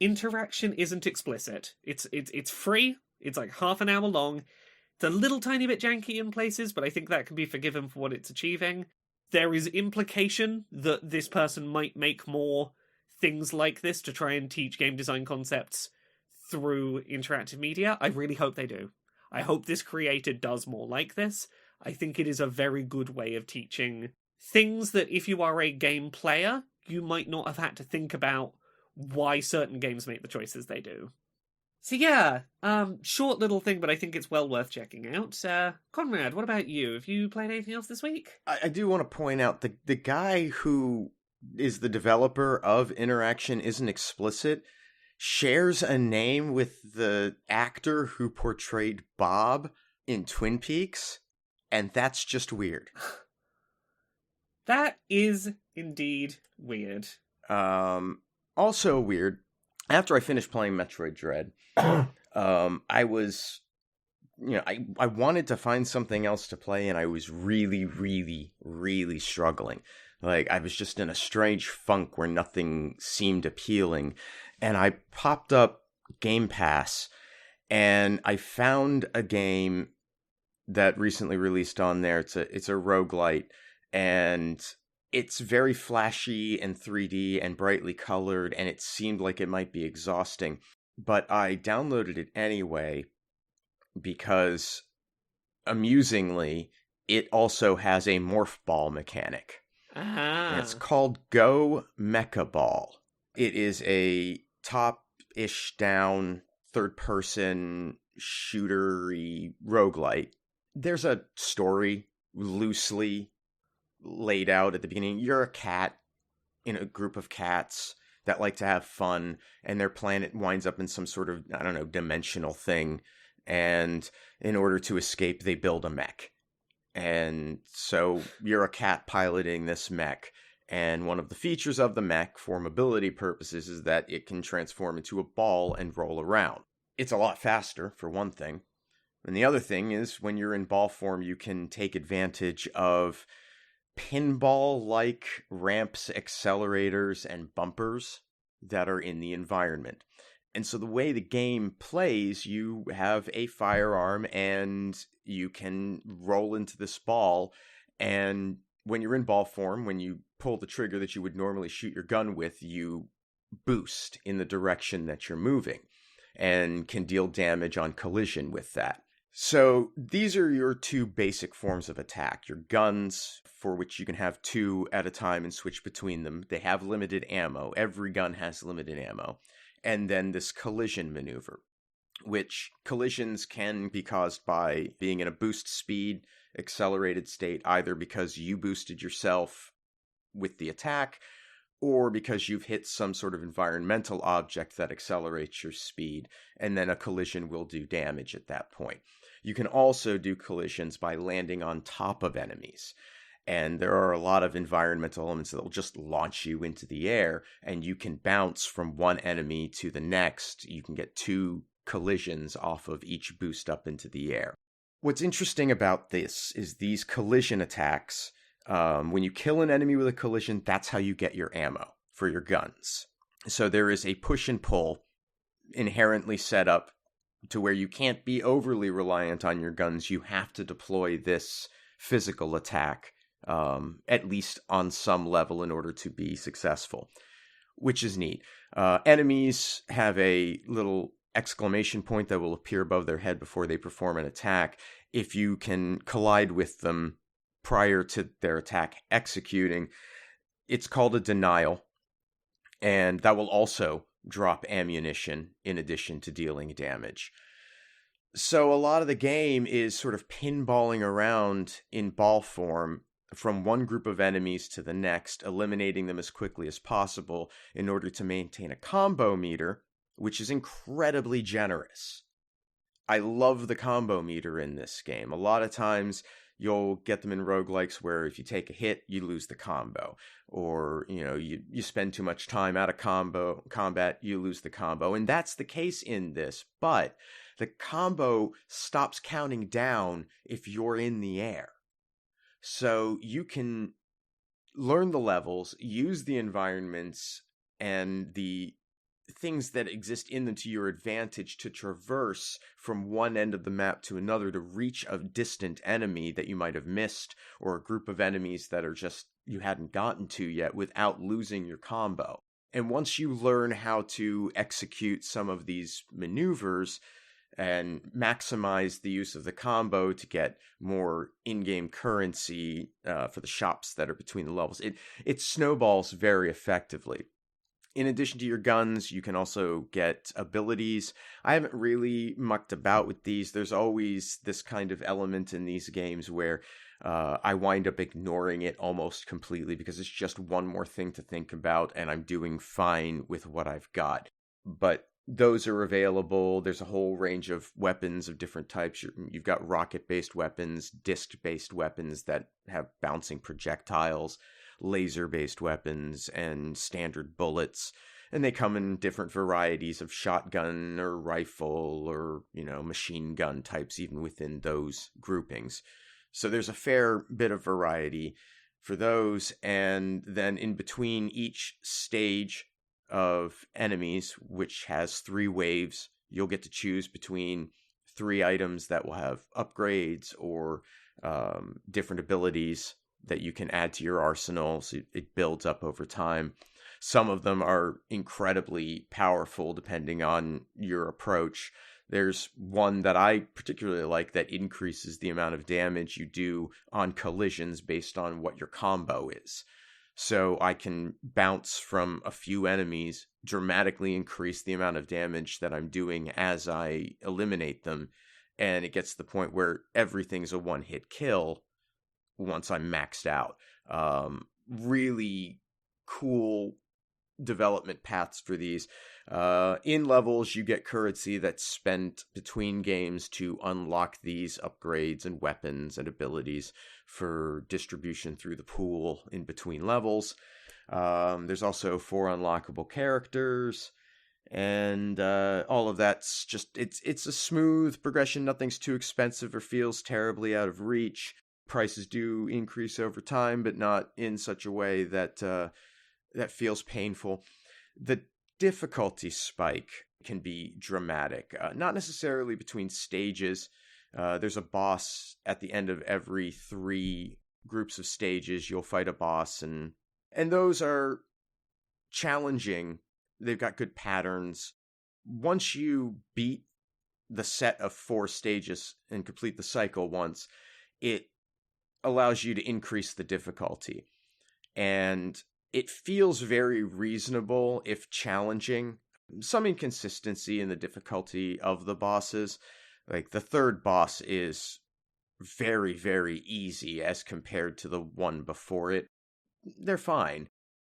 Interaction Isn't Explicit. It's free. It's like half an hour long. It's a little tiny bit janky in places, but I think that can be forgiven for what it's achieving. There is implication that this person might make more things like this to try and teach game design concepts through interactive media. I really hope they do. I hope this creator does more like this. I think it is a very good way of teaching things that if you are a game player, you might not have had to think about why certain games make the choices they do. So yeah, short little thing, but I think it's well worth checking out. Conrad, what about you? Have you played anything else this week? I do want to point out the guy who is the developer of Interaction Isn't Explicit shares a name with the actor who portrayed Bob in Twin Peaks, and that's just weird. That is indeed weird. Also weird, after I finished playing Metroid Dread, I was, I wanted to find something else to play, and I was really, really, really struggling. Like, I was just in a strange funk where nothing seemed appealing, and I popped up Game Pass, and I found a game that recently released on there. It's a roguelite, and it's very flashy and 3D and brightly colored, and it seemed like it might be exhausting. But I downloaded it anyway because, amusingly, it also has a morph ball mechanic. And it's called Go Mecha Ball. It is a top-ish down, third-person, shooter-y roguelite. There's a story loosely laid out at the beginning. You're a cat in a group of cats that like to have fun, and their planet winds up in some sort of, I don't know, dimensional thing, and in order to escape, they build a mech. And so you're a cat piloting this mech, and one of the features of the mech for mobility purposes is that it can transform into a ball and roll around. It's a lot faster, for one thing. And the other thing is, when you're in ball form, you can take advantage of pinball-like ramps, accelerators, and bumpers that are in the environment. And so the way the game plays, you have a firearm and you can roll into this ball, and when you're in ball form, when you pull the trigger that you would normally shoot your gun with, you boost in the direction that you're moving and can deal damage on collision with that. So these are your two basic forms of attack. Your guns, for which you can have two at a time and switch between them. They have limited ammo. Every gun has limited ammo. And then this collision maneuver, which collisions can be caused by being in a boost speed, accelerated state, either because you boosted yourself with the attack, or because you've hit some sort of environmental object that accelerates your speed, and then a collision will do damage at that point. You can also do collisions by landing on top of enemies. And there are a lot of environmental elements that will just launch you into the air, and you can bounce from one enemy to the next. You can get two collisions off of each boost up into the air. What's interesting about this is these collision attacks, when you kill an enemy with a collision, that's how you get your ammo for your guns. So there is a push and pull inherently set up to where you can't be overly reliant on your guns. You have to deploy this physical attack, at least on some level, in order to be successful, which is neat. Enemies have a little exclamation point that will appear above their head before they perform an attack. If you can collide with them prior to their attack executing, it's called a denial, and that will also drop ammunition in addition to dealing damage. So a lot of the game is sort of pinballing around in ball form from one group of enemies to the next, eliminating them as quickly as possible in order to maintain a combo meter, which is incredibly generous. I love the combo meter in this game. A lot of times you'll get them in roguelikes where if you take a hit, you lose the combo. Or, you spend too much time out of combat, you lose the combo. And that's the case in this, but the combo stops counting down if you're in the air. So you can learn the levels, use the environments and the things that exist in them to your advantage to traverse from one end of the map to another to reach a distant enemy that you might have missed, or a group of enemies that are just you hadn't gotten to yet without losing your combo. And once you learn how to execute some of these maneuvers and maximize the use of the combo to get more in-game currency for the shops that are between the levels, it snowballs very effectively. In addition to your guns, you can also get abilities. I haven't really mucked about with these. There's always this kind of element in these games where I wind up ignoring it almost completely because it's just one more thing to think about, and I'm doing fine with what I've got. But those are available. There's a whole range of weapons of different types. You've got rocket-based weapons, disc-based weapons that have bouncing projectiles, laser-based weapons, and standard bullets. And they come in different varieties of shotgun or rifle or, machine gun types, even within those groupings. So there's a fair bit of variety for those. And then in between each stage of enemies, which has 3 waves, you'll get to choose between 3 items that will have upgrades or different abilities that you can add to your arsenal, so it builds up over time. Some of them are incredibly powerful depending on your approach. There's one that I particularly like that increases the amount of damage you do on collisions based on what your combo is. So I can bounce from a few enemies, dramatically increase the amount of damage that I'm doing as I eliminate them, and it gets to the point where everything's a one-hit kill once I'm maxed out. Really cool development paths for these. In levels, you get currency that's spent between games to unlock these upgrades and weapons and abilities for distribution through the pool in between levels. There's also 4 unlockable characters, and all of that's just, it's a smooth progression. Nothing's too expensive or feels terribly out of reach. Prices do increase over time, but not in such a way that that feels painful. The difficulty spike can be dramatic, not necessarily between stages. There's a boss at the end of every 3 groups of stages. You'll fight a boss, and those are challenging. They've got good patterns. Once you beat the set of 4 stages and complete the cycle once, it allows you to increase the difficulty. And it feels very reasonable, if challenging. Some inconsistency in the difficulty of the bosses. Like, the 3rd boss is very, very easy as compared to the one before it. They're fine.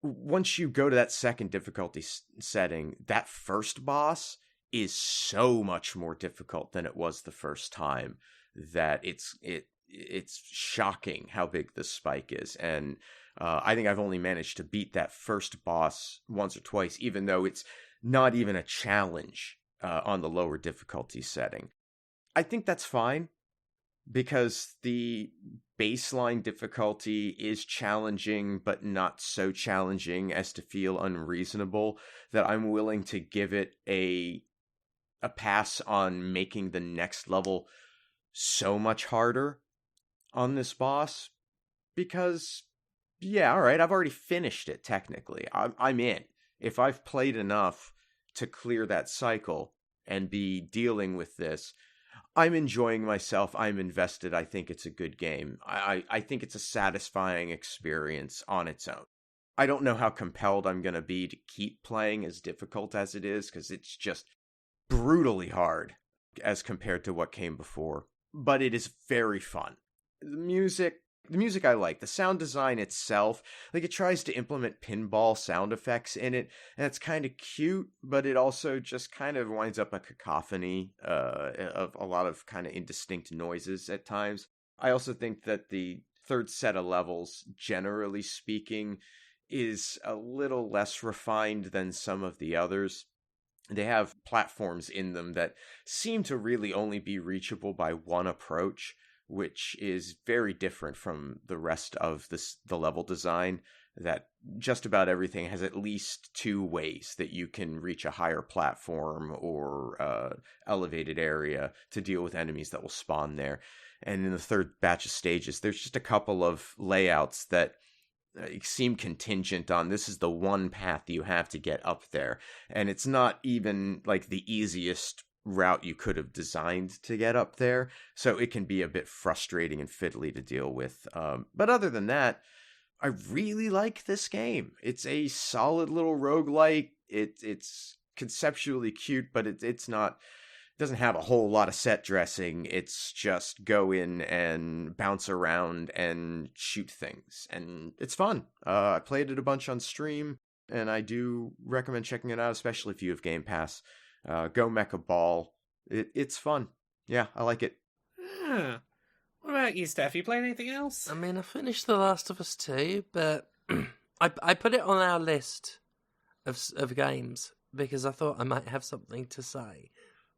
Once you go to that 2nd difficulty setting, that 1st boss is so much more difficult than it was the first time that it's shocking how big the spike is. And I think I've only managed to beat that 1st boss once or twice, even though it's not even a challenge on the lower difficulty setting. I think that's fine, because the baseline difficulty is challenging, but not so challenging as to feel unreasonable, that I'm willing to give it a pass on making the next level so much harder on this boss, because, yeah, all right, I've already finished it, technically. I'm in. If I've played enough to clear that cycle and be dealing with this, I'm enjoying myself. I'm invested. I think it's a good game. I think it's a satisfying experience on its own. I don't know how compelled I'm going to be to keep playing as difficult as it is, because it's just brutally hard as compared to what came before. But it is very fun. The music I like. The sound design itself, like, it tries to implement pinball sound effects in it, and it's kind of cute, but it also just kind of winds up a cacophony of a lot of kind of indistinct noises at times. I also think that the 3rd set of levels, generally speaking, is a little less refined than some of the others. They have platforms in them that seem to really only be reachable by one approach, which is very different from the rest of the level design, that just about everything has at least two ways that you can reach a higher platform or elevated area to deal with enemies that will spawn there. And in the third batch of stages, there's just a couple of layouts that seem contingent on this is the one path you have to get up there. And it's not even like the easiest route you could have designed to get up there. So it can be a bit frustrating and fiddly to deal with. But other than that, I really like this game. It's a solid little roguelike. It's conceptually cute, but it's not... doesn't have a whole lot of set dressing. It's just go in and bounce around and shoot things, and it's fun. I played it a bunch on stream, and I do recommend checking it out, especially if you have Game Pass. Go Mecha Ball. It's fun. Yeah, I like it. What about you, Steph? You play anything else? I mean, I finished The Last of Us 2, but I put it on our list of games because I thought I might have something to say.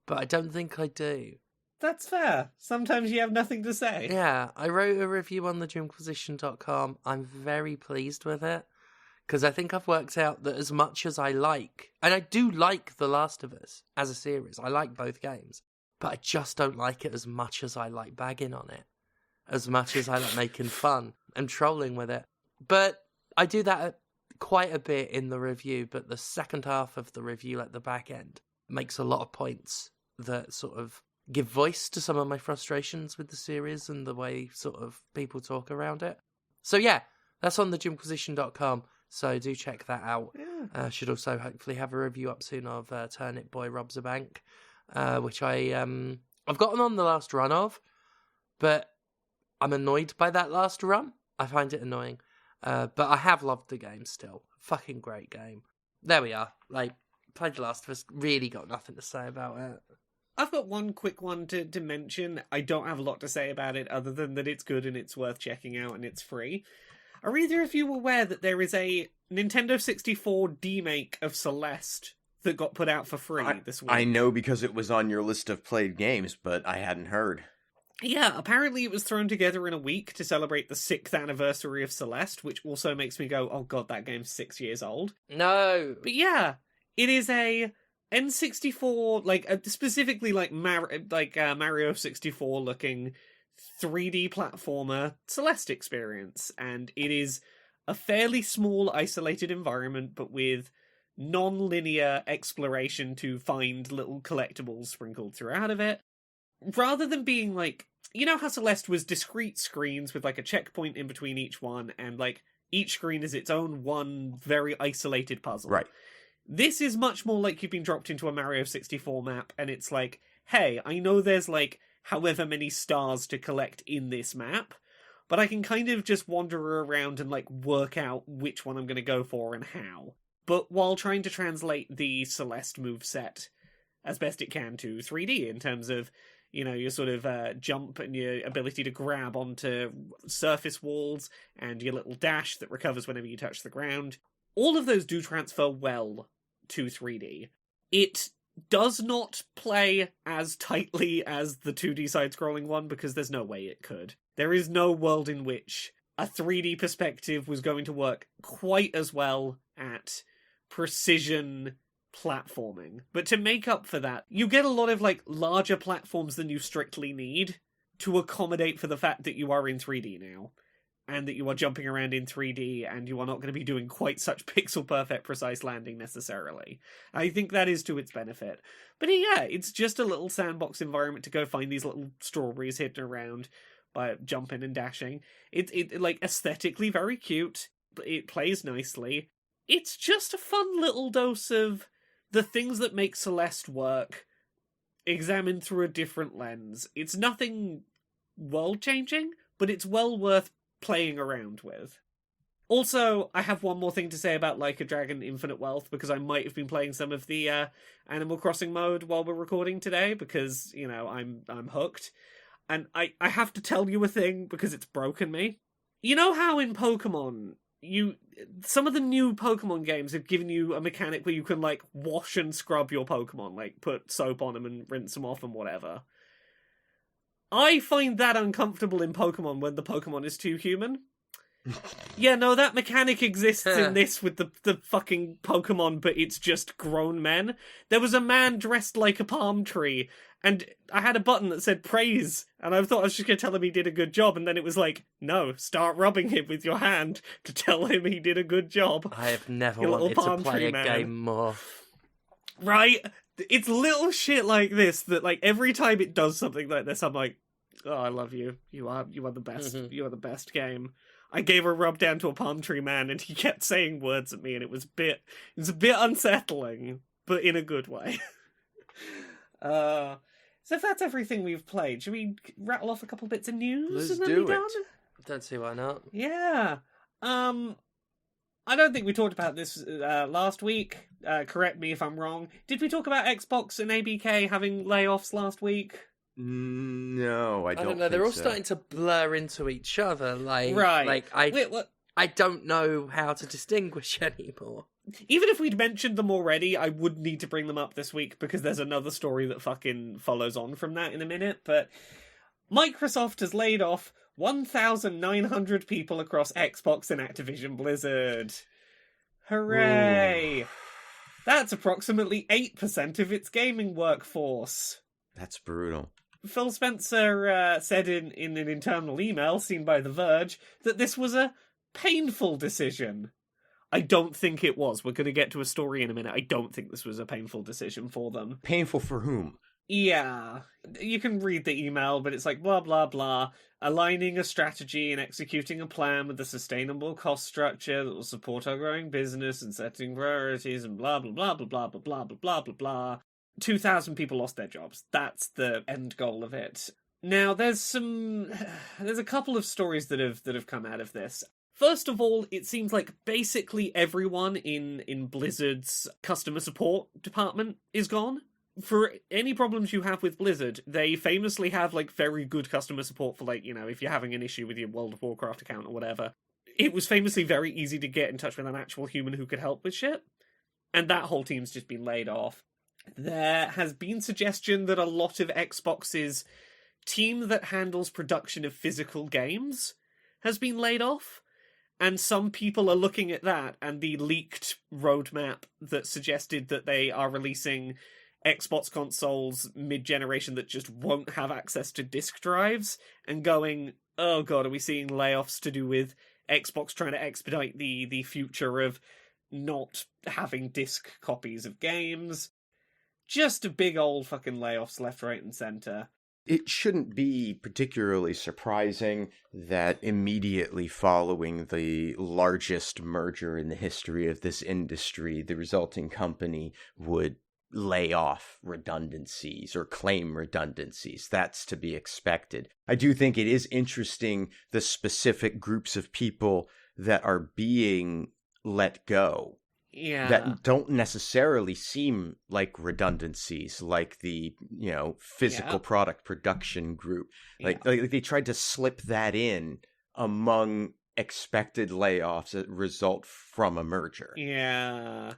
But I don't think I do. That's fair. Sometimes you have nothing to say. Yeah, I wrote a review on the Jimquisition.com. I'm very pleased with it. Because I think I've worked out that as much as I like... And I do like The Last of Us as a series. I like both games. But I just don't like it as much as I like bagging on it. As much as I like making fun and trolling with it. But I do that quite a bit in the review. But the second half of the review at the back end makes a lot of points that sort of give voice to some of my frustrations with the series and the way sort of people talk around it. So yeah, that's on the Jimquisition.com, so do check that out. Yeah. Should also hopefully have a review up soon of Turnip Boy Robs a Bank, which I've gotten on the last run of, but I'm annoyed by that last run. I find it annoying. But I have loved the game still. Fucking great game. There we are. Played The Last of Us, really got nothing to say about it. I've got one quick one to mention. I don't have a lot to say about it other than that it's good and it's worth checking out and it's free. Are either of you aware that there is a Nintendo 64 demake of Celeste that got put out for free this week? I know because it was on your list of played games, but I hadn't heard. Yeah, apparently it was thrown together in a week to celebrate the 6th anniversary of Celeste, which also makes me go, oh god, that game's 6 years old. No! But yeah, it is a N64, specifically Mario 64 looking 3D platformer Celeste experience, and it is a fairly small isolated environment, but with non-linear exploration to find little collectibles sprinkled throughout of it. Rather than being you know how Celeste was discrete screens with a checkpoint in between each one, and each screen is its own one very isolated puzzle. Right. This is much more like you've been dropped into a Mario 64 map, and it's hey, I know there's however many stars to collect in this map, but I can kind of just wander around and work out which one I'm going to go for and how. But while trying to translate the Celeste moveset as best it can to 3D in terms of, your sort of jump and your ability to grab onto surface walls and your little dash that recovers whenever you touch the ground. All of those do transfer well to 3D. It does not play as tightly as the 2D side-scrolling one because there's no way it could. There is no world in which a 3D perspective was going to work quite as well at precision platforming. But to make up for that, you get a lot of larger platforms than you strictly need to accommodate for the fact that you are in 3D now. And that you are jumping around in 3D, and you are not going to be doing quite such pixel-perfect precise landing necessarily. I think that is to its benefit. But yeah, it's just a little sandbox environment to go find these little strawberries hidden around by jumping and dashing. It aesthetically very cute, but it plays nicely. It's just a fun little dose of the things that make Celeste work, examined through a different lens. It's nothing world-changing, but it's well worth playing around with. Also, I have one more thing to say about Like a Dragon Infinite Wealth, because I might have been playing some of the Animal Crossing mode while we're recording today, because, I'm hooked. And I have to tell you a thing, because it's broken me. You know how in Pokemon, some of the new Pokemon games have given you a mechanic where you can, wash and scrub your Pokemon, put soap on them and rinse them off and whatever. I find that uncomfortable in Pokemon when the Pokemon is too human. Yeah, no, that mechanic exists in this with the fucking Pokemon, but it's just grown men. There was a man dressed like a palm tree, and I had a button that said praise, and I thought I was just going to tell him he did a good job, and then it was like, no, start rubbing him with your hand to tell him he did a good job. I have never You little wanted to palm play tree a man. game more. Right? It's little shit like this that, like, every time it does something like this, I'm like, oh, I love you. You are the best. Mhm. You are the best game. I gave a rub down to a palm tree man, and he kept saying words at me, and it was a bit unsettling, but in a good way. So if that's everything we've played, should we rattle off a couple bits of news? Let's and then do be it. done? Don't see why not. Yeah. I don't think we talked about this last week. Correct me if I'm wrong. Did we talk about Xbox and ABK having layoffs last week? No, I don't know. They're think all so. starting to blur into each other. Like, Right. Like Wait, what? I don't know how to distinguish anymore. Even if we'd mentioned them already, I would need to bring them up this week because there's another story that fucking follows on from that in a minute. But Microsoft has laid off 1,900 people across Xbox and Activision Blizzard. Hooray! Ooh. That's approximately 8% of its gaming workforce. That's brutal. Phil Spencer said in an internal email seen by The Verge that this was a painful decision. I don't think it was. We're going to get to a story in a minute. I don't think this was a painful decision for them. Painful for whom? Yeah. You can read the email, but it's like blah, blah, blah. Aligning a strategy and executing a plan with a sustainable cost structure that will support our growing business and setting priorities and blah, blah, blah, blah, blah, blah, blah, blah, blah, blah, blah. 2,000 people lost their jobs. That's the end goal of it. Now, there's a couple of stories that have come out of this. First of all, it seems like basically everyone in Blizzard's customer support department is gone. For any problems you have with Blizzard, they famously have, like, very good customer support for, like, you know, if you're having an issue with your World of Warcraft account or whatever. It was famously very easy to get in touch with an actual human who could help with shit. And that whole team's just been laid off. There has been suggestion that a lot of Xbox's team that handles production of physical games has been laid off. And some people are looking at that and the leaked roadmap that suggested that they are releasing Xbox consoles mid-generation that just won't have access to disk drives and going, oh god, are we seeing layoffs to do with Xbox trying to expedite the future of not having disk copies of games? Just a big old fucking layoffs left, right, and center. It shouldn't be particularly surprising that immediately following the largest merger in the history of this industry, the resulting company would lay off redundancies or claim redundancies. That's to be expected. I do think it is interesting the specific groups of people that are being let go. Yeah. That don't necessarily seem like redundancies, like the, you know, physical product production group. Like they tried to slip that in among expected layoffs that result from a merger. Yeah.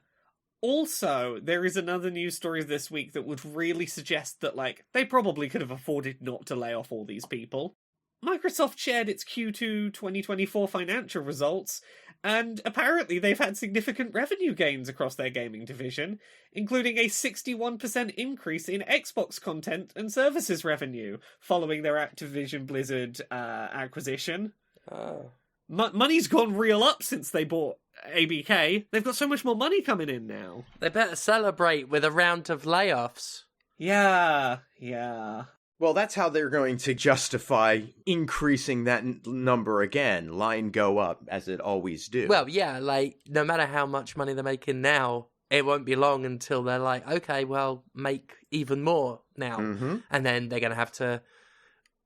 Also, there is another news story this week that would really suggest that, like, they probably could have afforded not to lay off all these people. Microsoft shared its Q2 2024 financial results, and apparently they've had significant revenue gains across their gaming division, including a 61% increase in Xbox content and services revenue following their Activision Blizzard acquisition. Oh. Money's gone real up since they bought ABK. They've got so much more money coming in now. They better celebrate with a round of layoffs. Yeah. Well, that's how they're going to justify increasing that number again. Line go up, as it always do. Well, yeah, like, no matter how much money they're making now, it won't be long until they're like, okay, well, make even more now. Mm-hmm. And then they're going to have to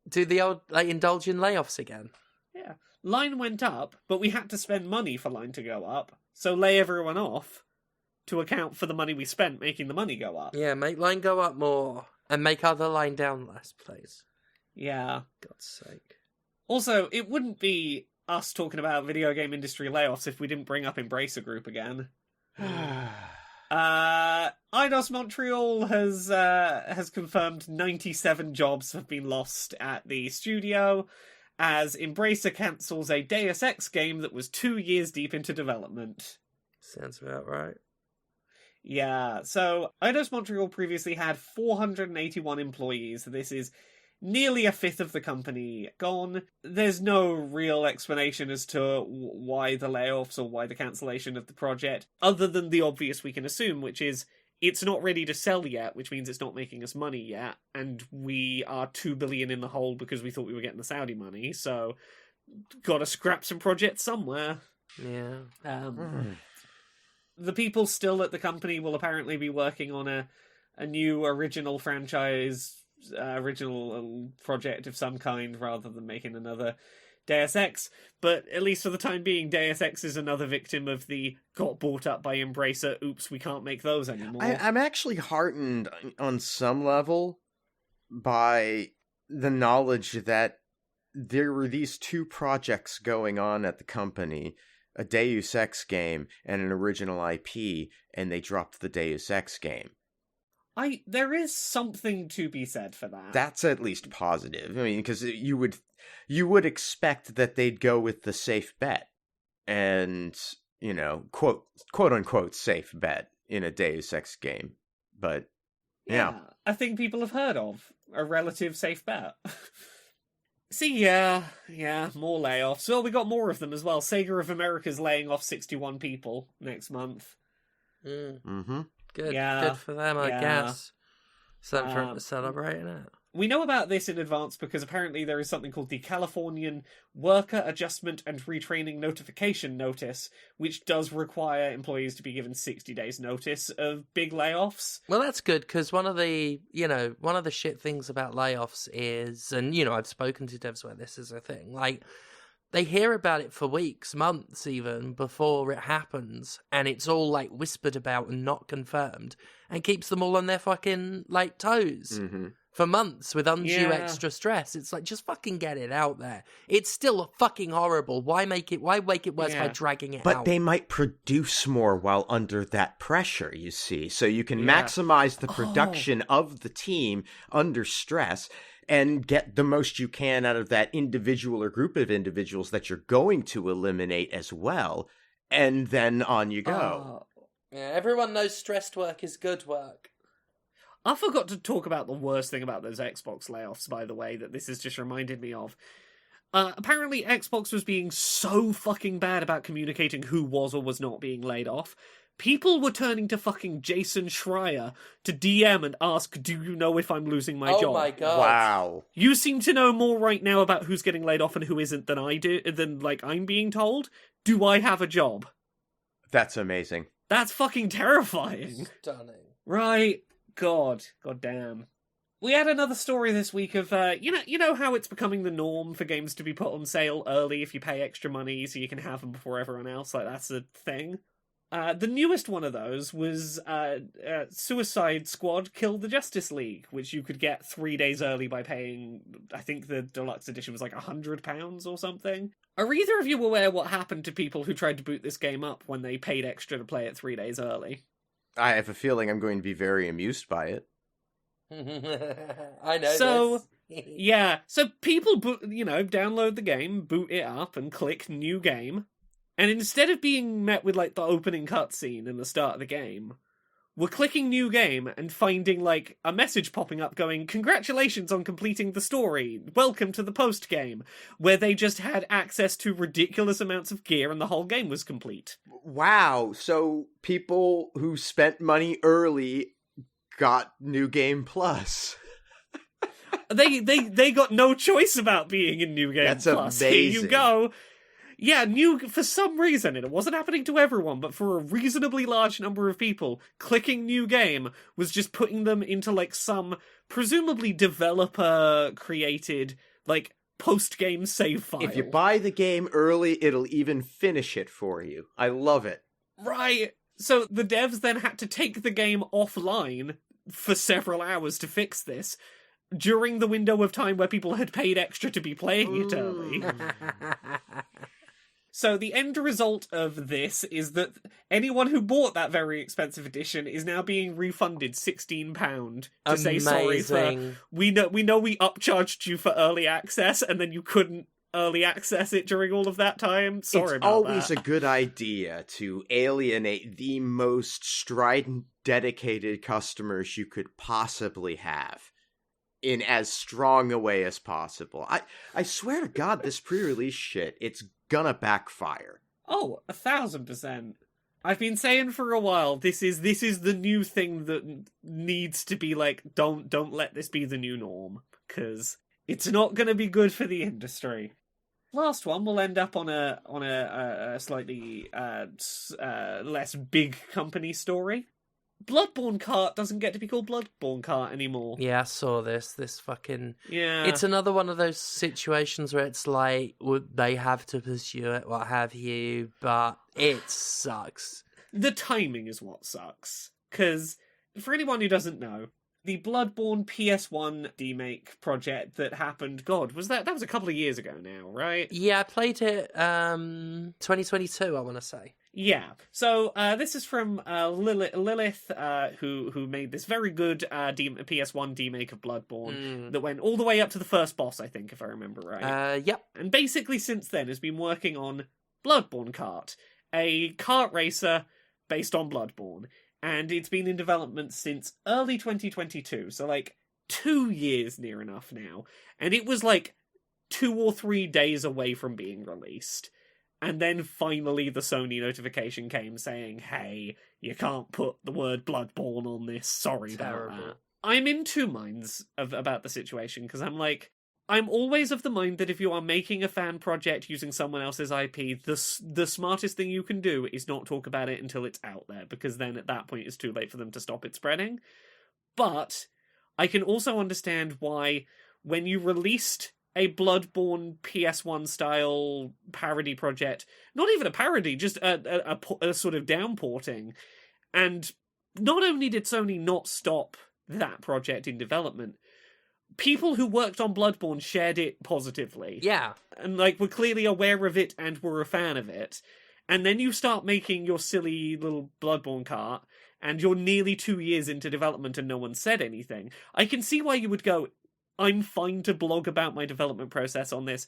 do the old, like, indulge in layoffs again. Yeah. Line went up, but we had to spend money for Line to go up, so lay everyone off to account for the money we spent making the money go up. Yeah, make line go up more and make other line down less, please. Yeah. God's sake. Also, it wouldn't be us talking about video game industry layoffs if we didn't bring up Embracer Group again. Eidos Montreal has confirmed 97 jobs have been lost at the studio as Embracer cancels a Deus Ex game that was 2 years deep into development. Sounds about right. Yeah, so Eidos Montreal previously had 481 employees. This is nearly a fifth of the company gone. There's no real explanation as to why the layoffs or why the cancellation of the project, other than the obvious we can assume, which is it's not ready to sell yet, which means it's not making us money yet, and we are 2 billion in the hole because we thought we were getting the Saudi money, so gotta scrap some projects somewhere. Yeah. The people still at the company will apparently be working on a new original franchise, original project of some kind, rather than making another Deus Ex. But at least for the time being, Deus Ex is another victim of the got bought up by Embracer, oops, we can't make those anymore. I'm actually heartened on some level by the knowledge that there were these two projects going on at the company, a Deus Ex game and an original IP, and they dropped the Deus Ex game. There is something to be said for that. That's at least positive. I mean, because you would expect that they'd go with the safe bet, and quote unquote safe bet in a Deus Ex game. But yeah, a thing people have heard of, a relative safe bet. See, yeah, more layoffs. Well, we got more of them as well. SEGA of America's laying off 61 people next month. Mm-hmm. Good for them, I guess. Something for celebrating it. We know about this in advance because apparently there is something called the Californian Worker Adjustment and Retraining Notification Notice, which does require employees to be given 60 days notice of big layoffs. Well, that's good, because one of the shit things about layoffs is, and, I've spoken to devs where this is a thing, like, they hear about it for weeks, months even, before it happens, and it's all, like, whispered about and not confirmed, and keeps them all on their fucking, like, toes. Mm-hmm. For months with undue extra stress. It's like, just fucking get it out there. It's still fucking horrible. Why make it worse by dragging it out? But they might produce more while under that pressure, you see. So you can maximize the production of the team under stress and get the most you can out of that individual or group of individuals that you're going to eliminate as well. And then on you go. Yeah, everyone knows stressed work is good work. I forgot to talk about the worst thing about those Xbox layoffs, by the way, that this has just reminded me of. Apparently Xbox was being so fucking bad about communicating who was or was not being laid off. People were turning to fucking Jason Schreier to DM and ask, do you know if I'm losing my job? Oh my god. Wow. You seem to know more right now about who's getting laid off and who isn't than I do, than, like, I'm being told. Do I have a job? That's amazing. That's fucking terrifying. Stunning. Right. God damn. We had another story this week of, you know how it's becoming the norm for games to be put on sale early if you pay extra money so you can have them before everyone else, like that's a thing. The newest one of those was Suicide Squad Kill the Justice League, which you could get 3 days early by paying, I think the deluxe edition was like £100 or something. Are either of you aware what happened to people who tried to boot this game up when they paid extra to play it 3 days early? I have a feeling I'm going to be very amused by it. I know so, this. Yeah, so people, download the game, boot it up, and click New Game. And instead of being met with, like, the opening cutscene and the start of the game, we're clicking New Game and finding, like, a message popping up going, congratulations on completing the story, welcome to the post-game, where they just had access to ridiculous amounts of gear and the whole game was complete. Wow, so people who spent money early got New Game Plus. They got no choice about being in New Game That's Plus. amazing. Here you go. Yeah, for some reason, and it wasn't happening to everyone, but for a reasonably large number of people, clicking New Game was just putting them into, like, some presumably developer-created, like, post-game save file. If you buy the game early, it'll even finish it for you. I love it. Right. So the devs then had to take the game offline for several hours to fix this, during the window of time where people had paid extra to be playing it early. So the end result of this is that anyone who bought that very expensive edition is now being refunded £16 to say sorry for Amazing. we know we upcharged you for early access and then you couldn't early access it during all of that time. Sorry it's about always that. a good idea to alienate the most strident, dedicated customers you could possibly have in as strong a way as possible. I swear to God, this pre-release shit, it's gonna backfire. Oh, 1,000%. I've been saying for a while, this is the new thing that needs to be like, don't let this be the new norm, because it's not going to be good for the industry. Last one, we'll end up on a slightly less big company story. Bloodborne Kart doesn't get to be called Bloodborne Kart anymore. Yeah, I saw this fucking... Yeah. It's another one of those situations where it's like, would they have to pursue it, what have you, but it sucks. The timing is what sucks. Because, for anyone who doesn't know, the Bloodborne PS1 remake project that happened, God, was that was a couple of years ago now, right? Yeah, I played it 2022, I want to say. Yeah. So this is from Lilith, who made this very good PS1 remake of Bloodborne that went all the way up to the first boss, I think, if I remember right. Yep. And basically since then has been working on Bloodborne Kart, a kart racer based on Bloodborne. And it's been in development since early 2022, so like 2 years near enough now. And it was like 2 or 3 days away from being released. And then finally the Sony notification came saying, hey, you can't put the word Bloodborne on this, sorry Terrible. about that. I'm in two minds about the situation, because I'm always of the mind that if you are making a fan project using someone else's IP, the smartest thing you can do is not talk about it until it's out there, because then at that point it's too late for them to stop it spreading. But I can also understand why, when you released a Bloodborne PS1 style parody project, not even a parody, just a sort of downporting, and not only did Sony not stop that project in development, people who worked on Bloodborne shared it positively. Yeah. And like were clearly aware of it and were a fan of it. And then you start making your silly little Bloodborne Kart, and you're nearly 2 years into development and no one said anything. I can see why you would go, I'm fine to blog about my development process on this,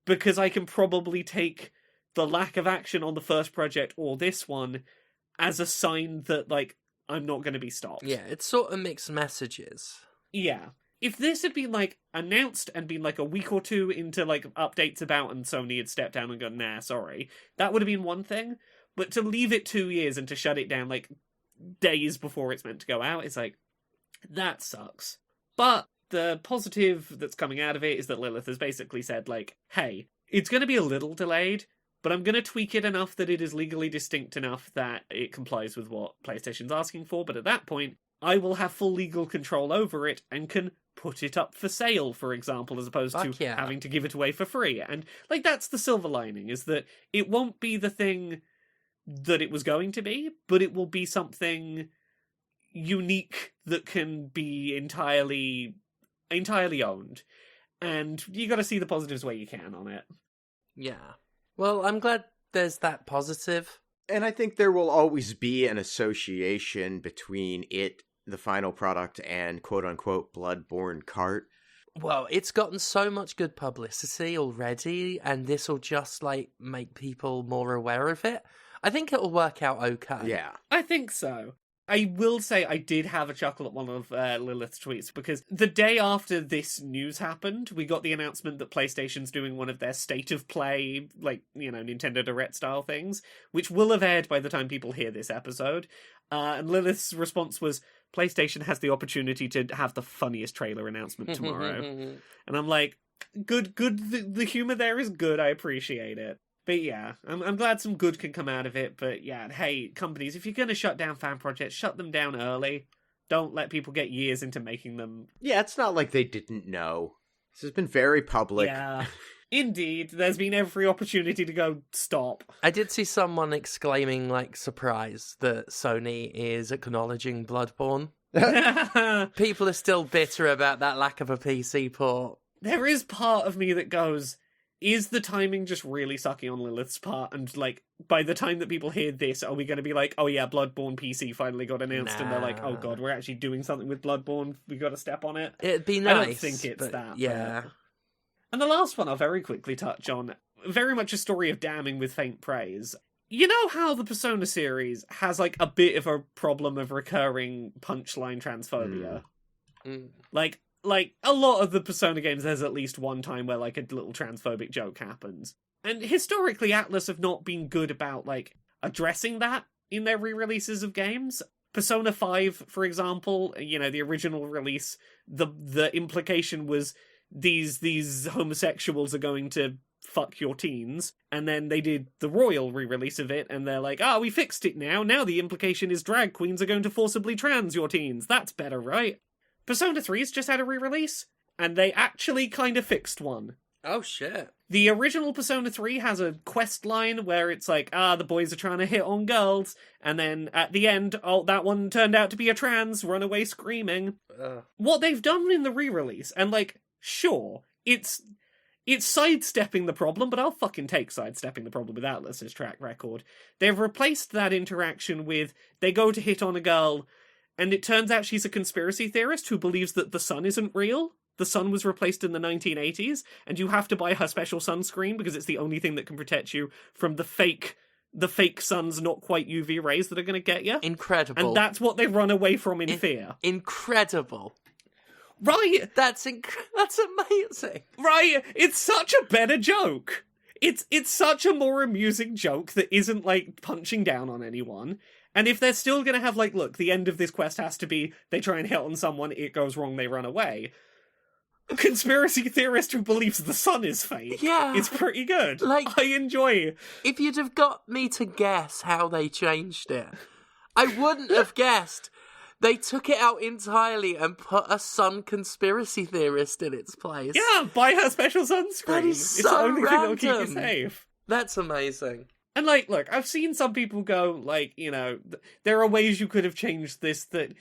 because I can probably take the lack of action on the first project or this one as a sign that, like, I'm not going to be stopped. Yeah, it's sort of mixed messages. Yeah. If this had been, like, announced and been, like, a week or two into, like, updates about, and Sony had stepped down and gone, nah, sorry, that would have been one thing. But to leave it 2 years and to shut it down, like, days before it's meant to go out, it's like, that sucks. But the positive that's coming out of it is that Lilith has basically said, like, hey, it's going to be a little delayed, but I'm going to tweak it enough that it is legally distinct enough that it complies with what PlayStation's asking for, but at that point, I will have full legal control over it and can put it up for sale, for example, as opposed Fuck to yeah. having to give it away for free. And, like, that's the silver lining, is that it won't be the thing that it was going to be, but it will be something unique that can be entirely owned. And you got to see the positives where you can on it. Yeah. Well, I'm glad there's that positive. And I think there will always be an association between it, the final product, and quote-unquote Bloodborne Kart. Well, it's gotten so much good publicity already, and this will just, like, make people more aware of it. I think it'll work out okay. Yeah. I think so. I will say I did have a chuckle at one of Lilith's tweets, because the day after this news happened, we got the announcement that PlayStation's doing one of their state of play, like, you know, Nintendo Direct style things, which will have aired by the time people hear this episode. And Lilith's response was, PlayStation has the opportunity to have the funniest trailer announcement tomorrow. And I'm like, good, the humor there is good, I appreciate it. But yeah, I'm glad some good can come out of it. But yeah, hey, companies, if you're going to shut down fan projects, shut them down early. Don't let people get years into making them. Yeah, it's not like they didn't know. This has been very public. Yeah, indeed. There's been every opportunity to go, stop. I did see someone exclaiming, like, surprise that Sony is acknowledging Bloodborne. People are still bitter about that lack of a PC port. There is part of me that goes, is the timing just really sucky on Lilith's part? And, like, by the time that people hear this, are we going to be like, oh yeah, Bloodborne PC finally got announced, and they're like, oh god, we're actually doing something with Bloodborne, we got to step on it? It'd be nice. I don't think it's that. Yeah. But... And the last one I'll very quickly touch on, very much a story of damning with faint praise. You know how the Persona series has, like, a bit of a problem of recurring punchline transphobia? Like, a lot of the Persona games, there's at least one time where, like, a little transphobic joke happens. And historically, Atlus have not been good about, like, addressing that in their re-releases of games. Persona 5, for example, you know, the original release, the implication was these homosexuals are going to fuck your teens, and then they did the royal re-release of it, and they're like, we fixed it now the implication is drag queens are going to forcibly trans your teens. That's better, right? Persona 3's just had a re-release, and they actually kind of fixed one. Oh shit. The original Persona 3 has a quest line where it's like, the boys are trying to hit on girls, and then at the end, that one turned out to be a trans, run away screaming. What they've done in the re-release, and like, sure, it's sidestepping the problem, but I'll fucking take sidestepping the problem with Atlus's track record. They've replaced that interaction with, they go to hit on a girl, and it turns out she's a conspiracy theorist who believes that the sun isn't real. The sun was replaced in the 1980s, and you have to buy her special sunscreen because it's the only thing that can protect you from the fake sun's not quite UV rays that are going to get you. Incredible. And that's what they run away from in fear. Incredible. Right. That's amazing. Right. It's such a better joke. It's such a more amusing joke that isn't, like, punching down on anyone. And if they're still going to have, like, look, the end of this quest has to be they try and hit on someone, it goes wrong, they run away. A conspiracy theorist who believes the sun is fake. Yeah. It's pretty good. Like, I enjoy. If you'd have got me to guess how they changed it, I wouldn't have guessed. They took it out entirely and put a sun conspiracy theorist in its place. Yeah, buy her special sunscreen. That is It's so the only thing that'll keep you random. safe. That's amazing. And, like, look, I've seen some people go, like, you know, there are ways you could have changed this that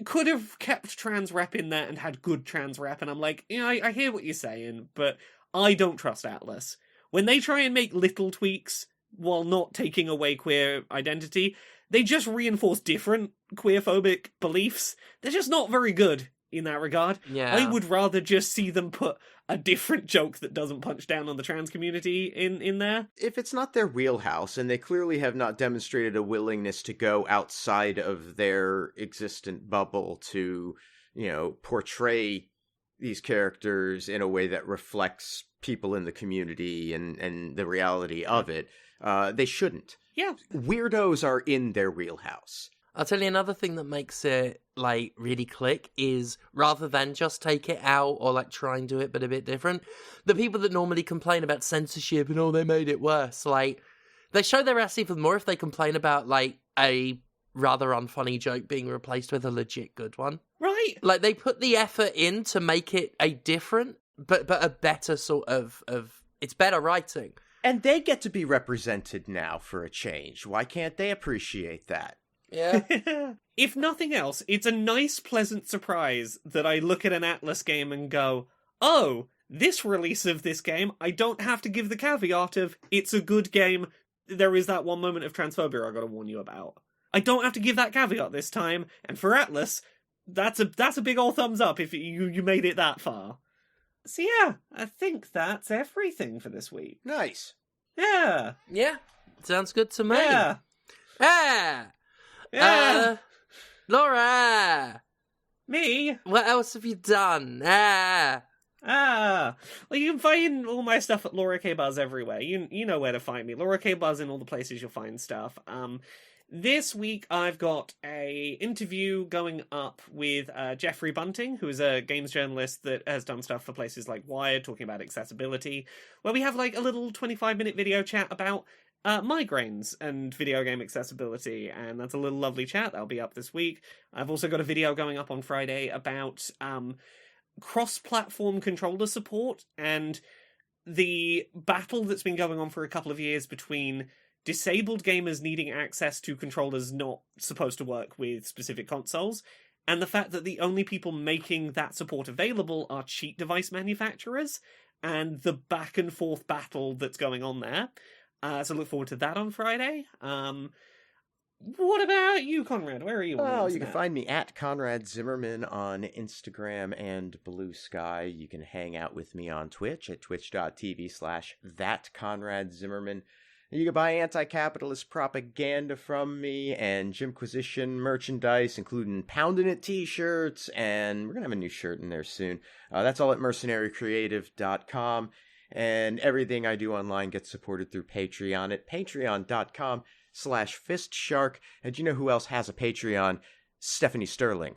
could have kept trans rep in there and had good trans rep, and I'm like, you know, I hear what you're saying, but I don't trust Atlus. When they try and make little tweaks while not taking away queer identity, they just reinforce different queerphobic beliefs. They're just not very good in that regard. Yeah. I would rather just see them put a different joke that doesn't punch down on the trans community in there. If it's not their wheelhouse, and they clearly have not demonstrated a willingness to go outside of their existent bubble to, you know, portray these characters in a way that reflects people in the community and the reality of it, they shouldn't. Yeah. Weirdos are in their wheelhouse. I'll tell you another thing that makes it, like, really click is rather than just take it out or, like, try and do it but a bit different, the people that normally complain about censorship and, they made it worse, like, they show their ass even more if they complain about, like, a rather unfunny joke being replaced with a legit good one. Right. Like, they put the effort in to make it a different, but a better sort of it's better writing. And they get to be represented now for a change. Why can't they appreciate that? Yeah. If nothing else, it's a nice, pleasant surprise that I look at an Atlus game and go, oh, this release of this game, I don't have to give the caveat of, it's a good game, there is that one moment of transphobia I gotta warn you about. I don't have to give that caveat this time, and for Atlus, that's a big old thumbs up if you made it that far. So yeah, I think that's everything for this week. Nice. Yeah. Yeah. Sounds good to me. Yeah. Yeah. Yeah. Laura, Me? what else have you done? Well, you can find all my stuff at Laura K. Buzz everywhere. You know where to find me. Laura K. Buzz in all the places you'll find stuff. This week I've got a interview going up with Jeffrey Bunting, who is a games journalist that has done stuff for places like Wired, talking about accessibility, where we have like a little 25-minute video chat about migraines and video game accessibility, and that's a little lovely chat. That'll be up this week. I've also got a video going up on Friday about cross-platform controller support and the battle that's been going on for a couple of years between disabled gamers needing access to controllers not supposed to work with specific consoles, and the fact that the only people making that support available are cheat device manufacturers. and the back and forth battle that's going on there. So look forward to that on Friday. What about you, Conrad? Where are you? Well, you can find me at Conrad Zimmerman on Instagram and Blue Sky. You can hang out with me on Twitch at twitch.tv/thatconradzimmerman. You can buy anti-capitalist propaganda from me and Jimquisition merchandise, including Poundin' It t-shirts, and we're going to have a new shirt in there soon. That's all at mercenarycreative.com, and everything I do online gets supported through Patreon at patreon.com/fistshark. And do you know who else has a Patreon? Stephanie Sterling.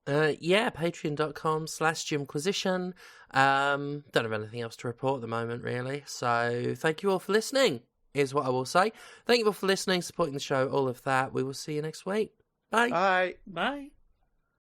Yeah, patreon.com/Jimquisition. Don't have anything else to report at the moment, really. So thank you all for listening, is what I will say. Thank you all for listening, supporting the show, all of that. We will see you next week. Bye. Bye. Bye.